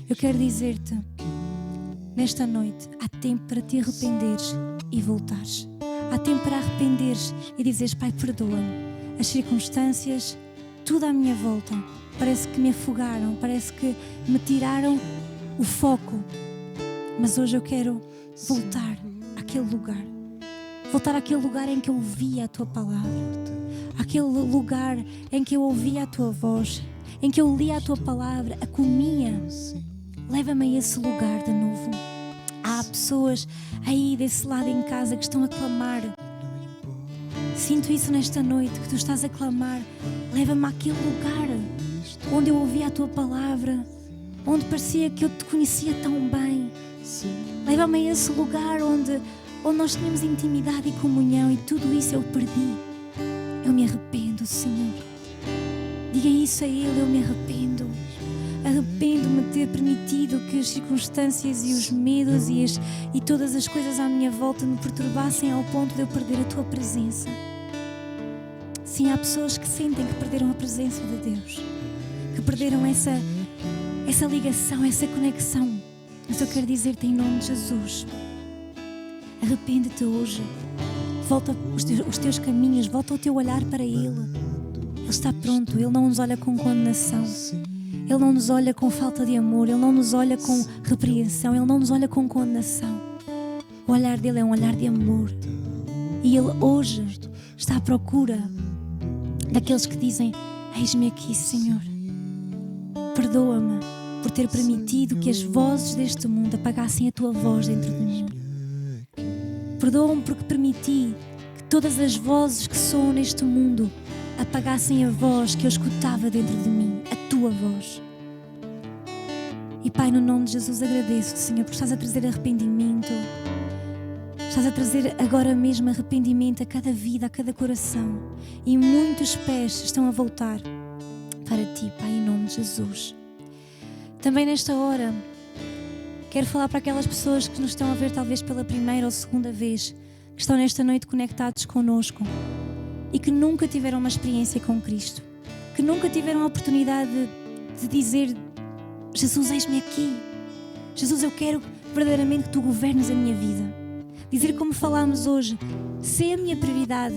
Eu quero dizer-te, nesta noite, há tempo para te arrependeres e voltares. Há tempo para arrependeres e dizeres, Pai, perdoa-me. As circunstâncias, tudo à minha volta, parece que me afogaram, parece que me tiraram o foco. Mas hoje eu quero voltar àquele lugar. Voltar àquele lugar em que eu ouvia a Tua palavra. Àquele lugar em que eu ouvia a Tua voz. Em que eu lia a Tua palavra, a comia. Leva-me a esse lugar de novo. Há pessoas aí desse lado em casa que estão a clamar. Sinto isso nesta noite, que tu estás a clamar. Leva-me àquele lugar onde eu ouvia a Tua palavra, onde parecia que eu te conhecia tão bem. Leva-me a esse lugar onde nós tínhamos intimidade e comunhão, e tudo isso eu perdi. Eu me arrependo, Senhor. Diga isso a Ele, eu me arrependo. Arrependo-me de ter permitido que as circunstâncias e os medos e todas as coisas à minha volta me perturbassem ao ponto de eu perder a Tua presença. Sim, há pessoas que sentem que perderam a presença de Deus, que perderam essa ligação, essa conexão. Mas eu quero dizer-te em nome de Jesus, arrepende-te hoje, volta os teus caminhos, volta o teu olhar para Ele. Ele está pronto, Ele não nos olha com condenação, Ele não nos olha com falta de amor, Ele não nos olha com repreensão, Ele não nos olha com condenação. O olhar dele é um olhar de amor. E Ele hoje está à procura daqueles que dizem, eis-me aqui, Senhor. Perdoa-me por ter permitido que as vozes deste mundo apagassem a Tua voz dentro de mim. Perdoa-me porque permiti que todas as vozes que soam neste mundo apagassem a voz que eu escutava dentro de mim, a Tua voz. E Pai, no nome de Jesus, agradeço-te, Senhor, porque estás a trazer arrependimento. Estás a trazer agora mesmo arrependimento a cada vida, a cada coração. E muitos pés estão a voltar para Ti, Pai, em nome de Jesus. Também nesta hora, quero falar para aquelas pessoas que nos estão a ver talvez pela primeira ou segunda vez, que estão nesta noite conectados connosco e que nunca tiveram uma experiência com Cristo, que nunca tiveram a oportunidade de dizer, Jesus, eis-me aqui. Jesus, eu quero verdadeiramente que Tu governes a minha vida. dizer como falámos hoje, se é a minha prioridade,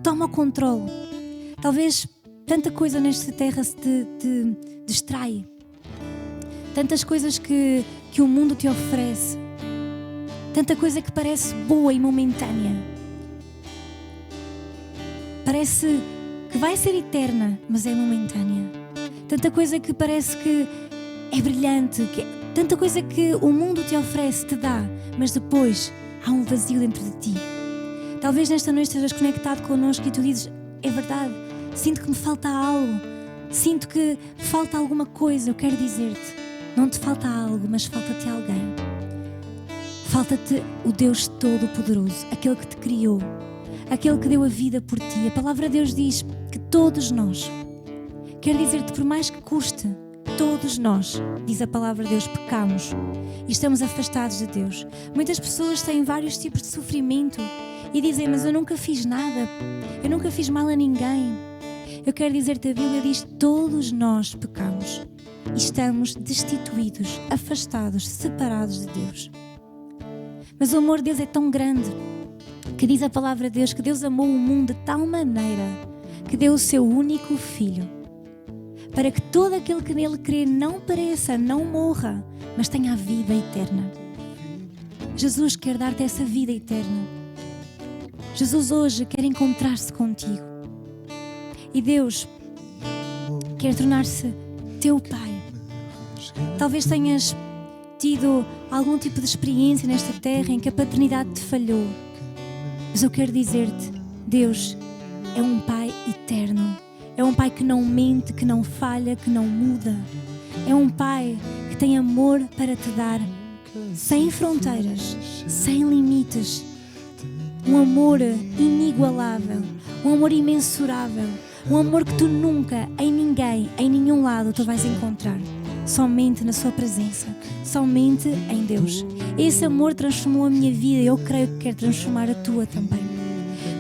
toma o controle. Talvez tanta coisa nesta terra te distrai, tantas coisas que o mundo te oferece, tanta coisa que parece boa e momentânea, parece que vai ser eterna, mas é momentânea. Tanta coisa que parece que é brilhante, tanta coisa que o mundo te oferece, te dá, mas depois há um vazio dentro de ti. Talvez nesta noite estejas conectado connosco e tu dizes, é verdade, sinto que me falta algo, sinto que falta alguma coisa. Eu quero dizer-te, não te falta algo, mas falta-te alguém. Falta-te o Deus Todo-Poderoso, aquele que te criou, aquele que deu a vida por ti. A palavra de Deus diz que todos nós, quero dizer-te, por mais que custe, todos nós, diz a palavra de Deus, pecamos e estamos afastados de Deus. Muitas pessoas têm vários tipos de sofrimento e dizem, mas eu nunca fiz nada, eu nunca fiz mal a ninguém. Eu quero dizer-te, a Bíblia diz, todos nós pecamos e estamos destituídos, afastados, separados de Deus. Mas o amor de Deus é tão grande que diz a palavra de Deus que Deus amou o mundo de tal maneira que deu o seu único Filho, para que todo aquele que nele crê não pereça, não morra, mas tenha a vida eterna. Jesus quer dar-te essa vida eterna. Jesus hoje quer encontrar-se contigo. E Deus quer tornar-se teu Pai. Talvez tenhas tido algum tipo de experiência nesta terra em que a paternidade te falhou. Mas eu quero dizer-te, Deus é um Pai eterno. É um Pai que não mente, que não falha, que não muda. É um Pai que tem amor para te dar, sem fronteiras, sem limites. Um amor inigualável, um amor imensurável, um amor que tu nunca, em ninguém, em nenhum lado, tu vais encontrar. Somente na sua presença, somente em Deus. Esse amor transformou a minha vida e eu creio que quer transformar a tua também.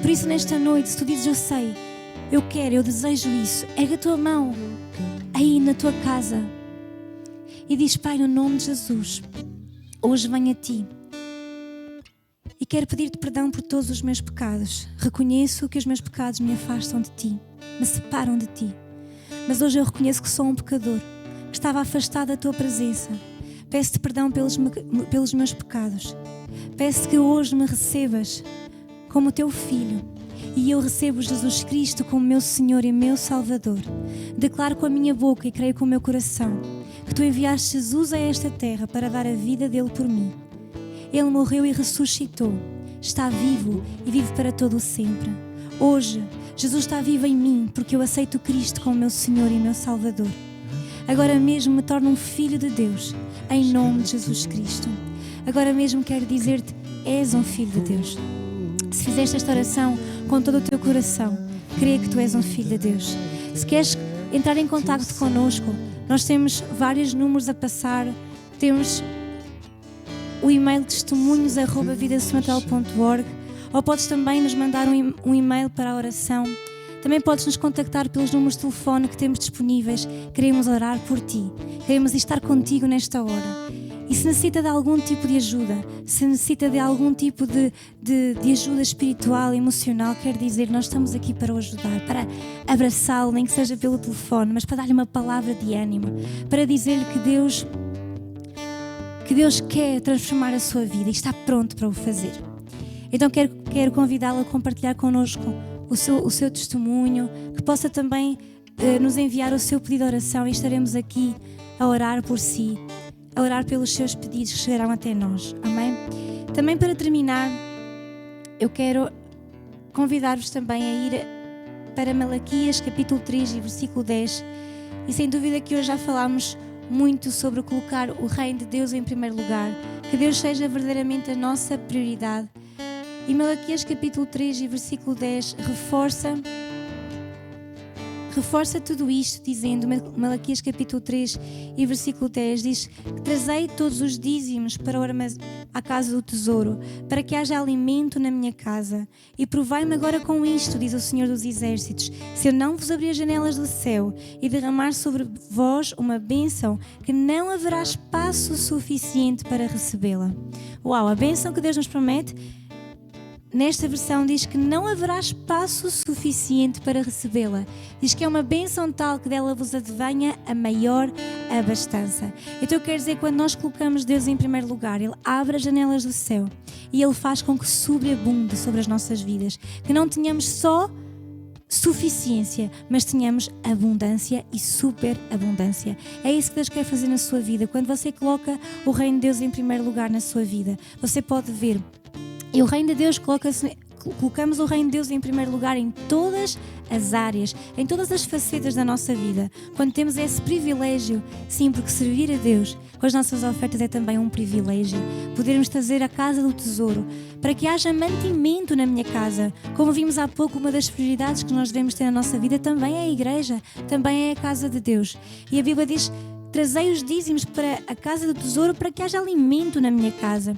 Por isso, nesta noite, se tu dizes, eu sei, eu quero, eu desejo isso, ergue a tua mão aí na tua casa e diz, Pai, no nome de Jesus, hoje venho a Ti e quero pedir-te perdão por todos os meus pecados. Reconheço que os meus pecados me afastam de Ti, me separam de Ti, mas hoje eu reconheço que sou um pecador, que estava afastado da Tua presença. Peço-te perdão pelos meus pecados. Peço-te que hoje me recebas como Teu Filho e eu recebo Jesus Cristo como meu Senhor e meu Salvador. Declaro com a minha boca e creio com o meu coração que Tu enviaste Jesus a esta terra para dar a vida dele por mim. Ele morreu e ressuscitou, está vivo e vive para todo o sempre. Hoje, Jesus está vivo em mim porque eu aceito Cristo como meu Senhor e meu Salvador. Agora mesmo me torno um filho de Deus, em nome de Jesus Cristo. Agora mesmo quero dizer-te, és um filho de Deus. Se fizeste esta oração com todo o teu coração, creia que tu és um filho de Deus. Se queres entrar em contacto connosco, nós temos vários números a passar. Temos o e-mail testemunhos@vidasonatal.org, ou podes também nos mandar um e-mail para a oração. Também podes nos contactar pelos números de telefone que temos disponíveis. Queremos orar por ti, queremos estar contigo nesta hora. E se necessita de algum tipo de ajuda, se necessita de algum tipo de ajuda espiritual, emocional, quero dizer, nós estamos aqui para o ajudar, para abraçá-lo, nem que seja pelo telefone, mas para dar-lhe uma palavra de ânimo, para dizer-lhe que Deus quer transformar a sua vida e está pronto para o fazer. Então quero convidá-lo a compartilhar connosco o seu testemunho, que possa também nos enviar o seu pedido de oração e estaremos aqui a orar por si, a orar pelos seus pedidos que chegarão até nós. Amém? Também para terminar, eu quero convidar-vos também a ir para Malaquias capítulo 3 e versículo 10, e sem dúvida que hoje já falámos muito sobre colocar o reino de Deus em primeiro lugar, que Deus seja verdadeiramente a nossa prioridade. E Malaquias capítulo 3 e versículo 10 reforça reforça tudo isto dizendo, Malaquias capítulo 3 e versículo 10 diz que trazei todos os dízimos para a casa do tesouro, para que haja alimento na minha casa. E provai-me agora com isto, diz o Senhor dos Exércitos, se eu não vos abrir as janelas do céu e derramar sobre vós uma bênção, que não haverá espaço suficiente para recebê-la. Uau, a bênção que Deus nos promete, nesta versão diz que não haverá espaço suficiente para recebê-la. Diz que é uma bênção tal que dela vos advenha a maior abastança. Então quer dizer, quando nós colocamos Deus em primeiro lugar, Ele abre as janelas do céu e Ele faz com que sobreabunde sobre as nossas vidas. Que não tenhamos só suficiência, mas tenhamos abundância e superabundância. É isso que Deus quer fazer na sua vida. Quando você coloca o reino de Deus em primeiro lugar na sua vida, você pode ver. E o reino de Deus, colocamos o reino de Deus em primeiro lugar em todas as áreas, em todas as facetas da nossa vida. Quando temos esse privilégio, sim, porque servir a Deus com as nossas ofertas é também um privilégio. Podermos trazer a casa do tesouro, para que haja mantimento na minha casa. Como vimos há pouco, uma das prioridades que nós devemos ter na nossa vida também é a igreja, também é a casa de Deus. E a Bíblia diz, trazei os dízimos para a casa do tesouro, para que haja alimento na minha casa.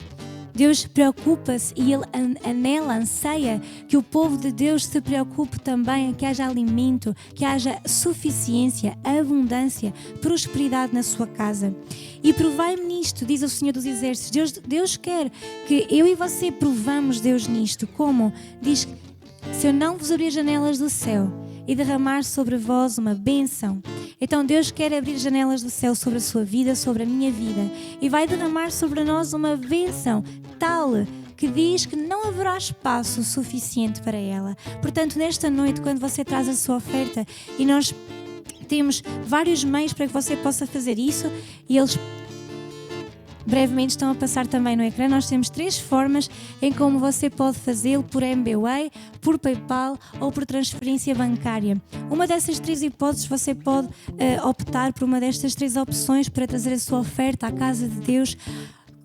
Deus preocupa-se e Ele anela, anseia que o povo de Deus se preocupe também, que haja alimento, que haja suficiência, abundância, prosperidade na sua casa. E provai-me nisto, diz o Senhor dos Exércitos. Deus quer que eu e você provamos Deus nisto. Como? Diz, se eu não vos abrir as janelas do céu e derramar sobre vós uma bênção. Então Deus quer abrir janelas do céu sobre a sua vida, sobre a minha vida, e vai derramar sobre nós uma bênção tal que diz que não haverá espaço suficiente para ela. Portanto, nesta noite, quando você traz a sua oferta, e nós temos vários meios para que você possa fazer isso, e eles brevemente estão a passar também no ecrã. Nós temos 3 formas em como você pode fazê-lo: por MBWay, por PayPal ou por transferência bancária. Uma dessas 3 hipóteses, você pode optar por uma destas 3 opções para trazer a sua oferta à casa de Deus,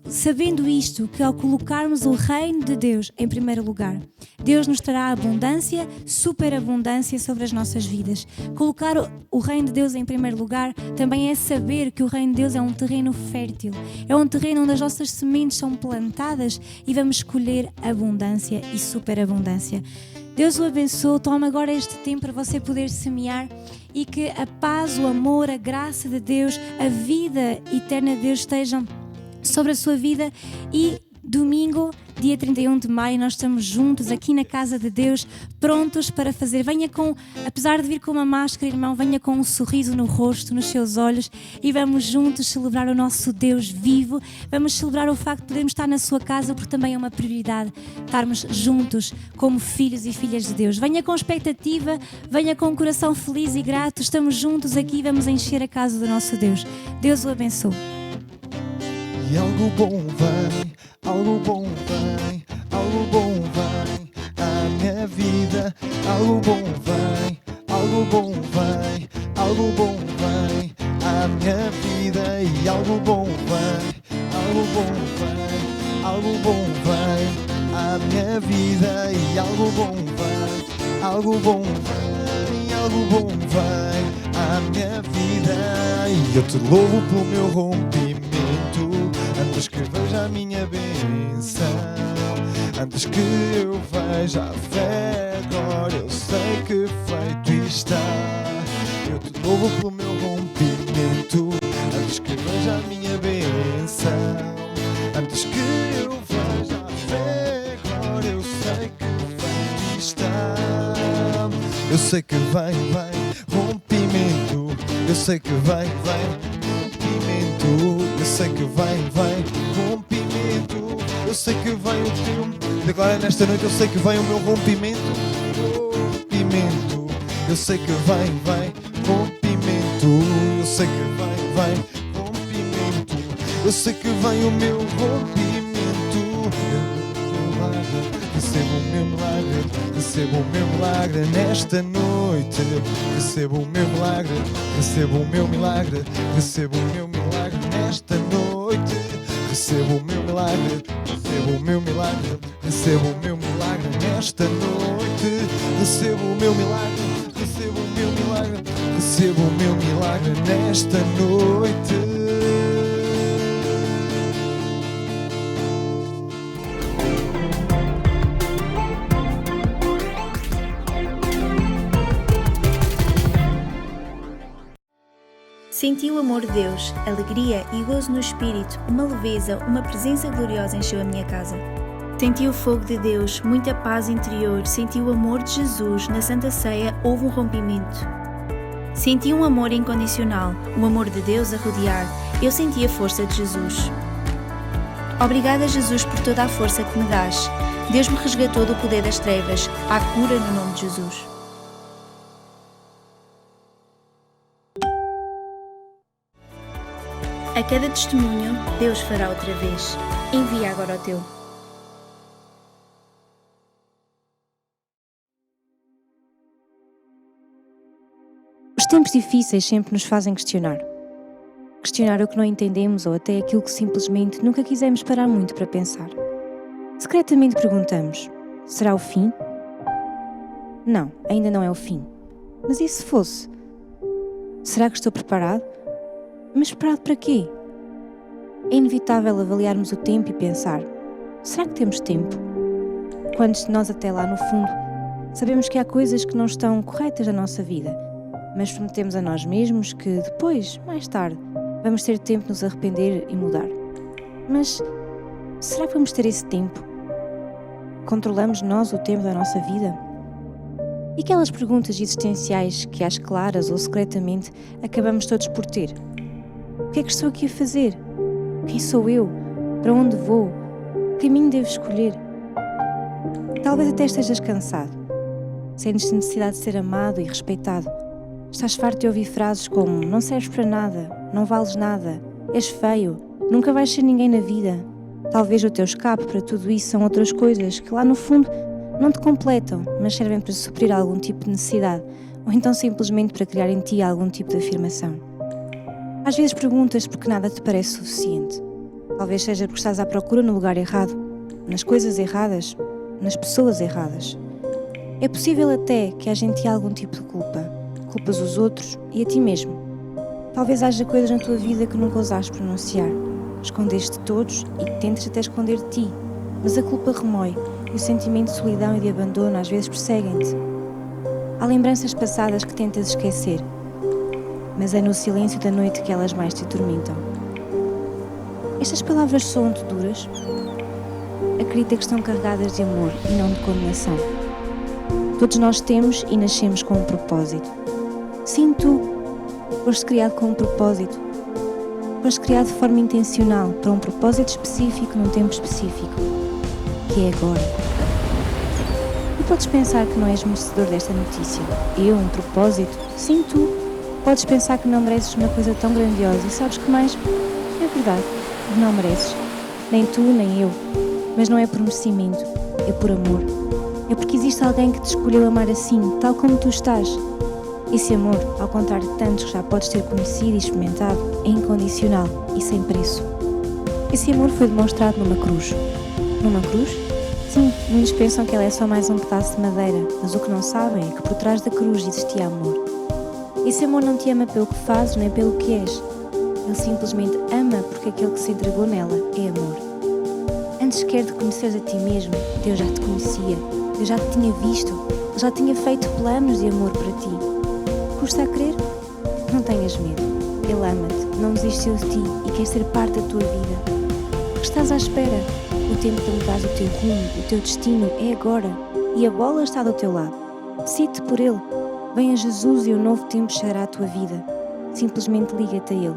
sabendo isto, que ao colocarmos o reino de Deus em primeiro lugar, Deus nos trará abundância, superabundância sobre as nossas vidas. Colocar o reino de Deus em primeiro lugar também é saber que o reino de Deus é um terreno fértil, é um terreno onde as nossas sementes são plantadas e vamos colher abundância e superabundância. Deus o abençoe. Toma agora este tempo para você poder semear, e que a paz, o amor, a graça de Deus, a vida eterna de Deus estejam sobre a sua vida. E domingo, dia 31 de maio, nós estamos juntos aqui na casa de Deus, prontos para fazer. Venha com, apesar de vir com uma máscara, irmão, venha com um sorriso no rosto, nos seus olhos, e vamos juntos celebrar o nosso Deus vivo. Vamos celebrar o facto de podermos estar na sua casa, porque também é uma prioridade estarmos juntos como filhos e filhas de Deus. Venha com expectativa, venha com um coração feliz e grato. Estamos juntos aqui e vamos encher a casa do nosso Deus. Deus o abençoe. E algo bom vem, algo bom vem, algo bom vem à minha vida. Algo bom vem, algo bom vem, algo bom vem à minha vida. E algo bom vem, algo bom vem, algo bom vem à minha vida. E algo bom vem, algo bom vem, algo bom vem à minha vida. E eu te louvo pelo meu rompimento, antes que veja a minha bênção, antes que eu veja a fé, agora eu sei que feito está. Eu te louvo pelo meu rompimento, antes que veja a minha bênção, antes que eu veja a fé, agora eu sei que feito está. Eu sei que vem rompimento, eu sei que vem rompimento, eu sei que vem rompimento, eu sei que vem o teu. Agora nesta noite eu sei que vem o meu rompimento, eu sei que vem rompimento, eu sei que vem rompimento, eu sei que vem o meu rompimento. Recebo o meu milagre, recebo o meu milagre nesta noite. Recebo o meu milagre, recebo o meu milagre, recebo o meu milagre nesta noite. Recebo o meu milagre, recebo o meu milagre, recebo o meu milagre nesta noite. Recebo o meu milagre, recebo o meu milagre. recebo o meu milagre nesta noite. Senti o amor de Deus, alegria e gozo no espírito, uma leveza, uma presença gloriosa encheu a minha casa. Senti o fogo de Deus, muita paz interior, senti o amor de Jesus, na Santa Ceia houve um rompimento. Senti um amor incondicional, o amor de Deus a rodear, eu senti a força de Jesus. Obrigada, Jesus, por toda a força que me dás. Deus me resgatou do poder das trevas, há cura no nome de Jesus. A cada testemunho, Deus fará outra vez. Envia agora o teu. Os tempos difíceis sempre nos fazem questionar. Questionar o que não entendemos ou até aquilo que simplesmente nunca quisemos parar muito para pensar. Secretamente perguntamos: será o fim? Não, ainda não é o fim. Mas e se fosse? Será que estou preparado? Mas preparado para quê? É inevitável avaliarmos o tempo e pensar: será que temos tempo? Quantos de nós até lá no fundo sabemos que há coisas que não estão corretas na nossa vida, mas prometemos a nós mesmos que depois, mais tarde, vamos ter tempo de nos arrepender e mudar. Mas será que vamos ter esse tempo? Controlamos nós o tempo da nossa vida? E aquelas perguntas existenciais que, às claras ou secretamente, acabamos todos por ter? O que é que estou aqui a fazer? Quem sou eu? Para onde vou? Que caminho devo escolher? Talvez até estejas cansado. Sentes necessidade de ser amado e respeitado. Estás farto de ouvir frases como: não serves para nada, não vales nada, és feio, nunca vais ser ninguém na vida. Talvez o teu escape para tudo isso são outras coisas que lá no fundo não te completam, mas servem para suprir algum tipo de necessidade, ou então simplesmente para criar em ti algum tipo de afirmação. Às vezes perguntas porque nada te parece suficiente. Talvez seja porque estás à procura no lugar errado, nas coisas erradas, nas pessoas erradas. É possível até que haja em ti algum tipo de culpa. Culpas os outros e a ti mesmo. Talvez haja coisas na tua vida que nunca ousaste pronunciar. Escondeste de todos e tentes até esconder de ti. Mas a culpa remói e o sentimento de solidão e de abandono às vezes perseguem-te. Há lembranças passadas que tentas esquecer, mas é no silêncio da noite que elas mais te atormentam. Estas palavras soam-te duras? Acredita que estão carregadas de amor e não de condenação. Todos nós temos e nascemos com um propósito. Sim, tu foste criado com um propósito. Foste criado de forma intencional para um propósito específico num tempo específico, que é agora. E podes pensar que não és merecedor desta notícia. Eu, um propósito? Sim, tu. Podes pensar que não mereces uma coisa tão grandiosa e sabes que mais? É verdade, não mereces. Nem tu, nem eu. Mas não é por merecimento, é por amor. É porque existe alguém que te escolheu amar assim, tal como tu estás. Esse amor, ao contrário de tantos que já podes ter conhecido e experimentado, é incondicional e sem preço. Esse amor foi demonstrado numa cruz. Numa cruz? Sim, muitos pensam que ela é só mais um pedaço de madeira, mas o que não sabem é que por trás da cruz existia amor. Esse amor não te ama pelo que fazes nem pelo que és. Ele simplesmente ama porque aquele que se entregou nela é amor. Antes sequer de conheceres a ti mesmo, Deus já te conhecia, Deus já te tinha visto, Ele já tinha feito planos de amor para ti. Custa a crer? Não tenhas medo. Ele ama-te, não desistiu de ti e quer ser parte da tua vida. O que estás à espera? O tempo de mudares o teu rumo, o teu destino é agora e a bola está do teu lado. Decide-te por Ele. Venha Jesus e um novo tempo chegará à tua vida. Simplesmente liga-te a Ele.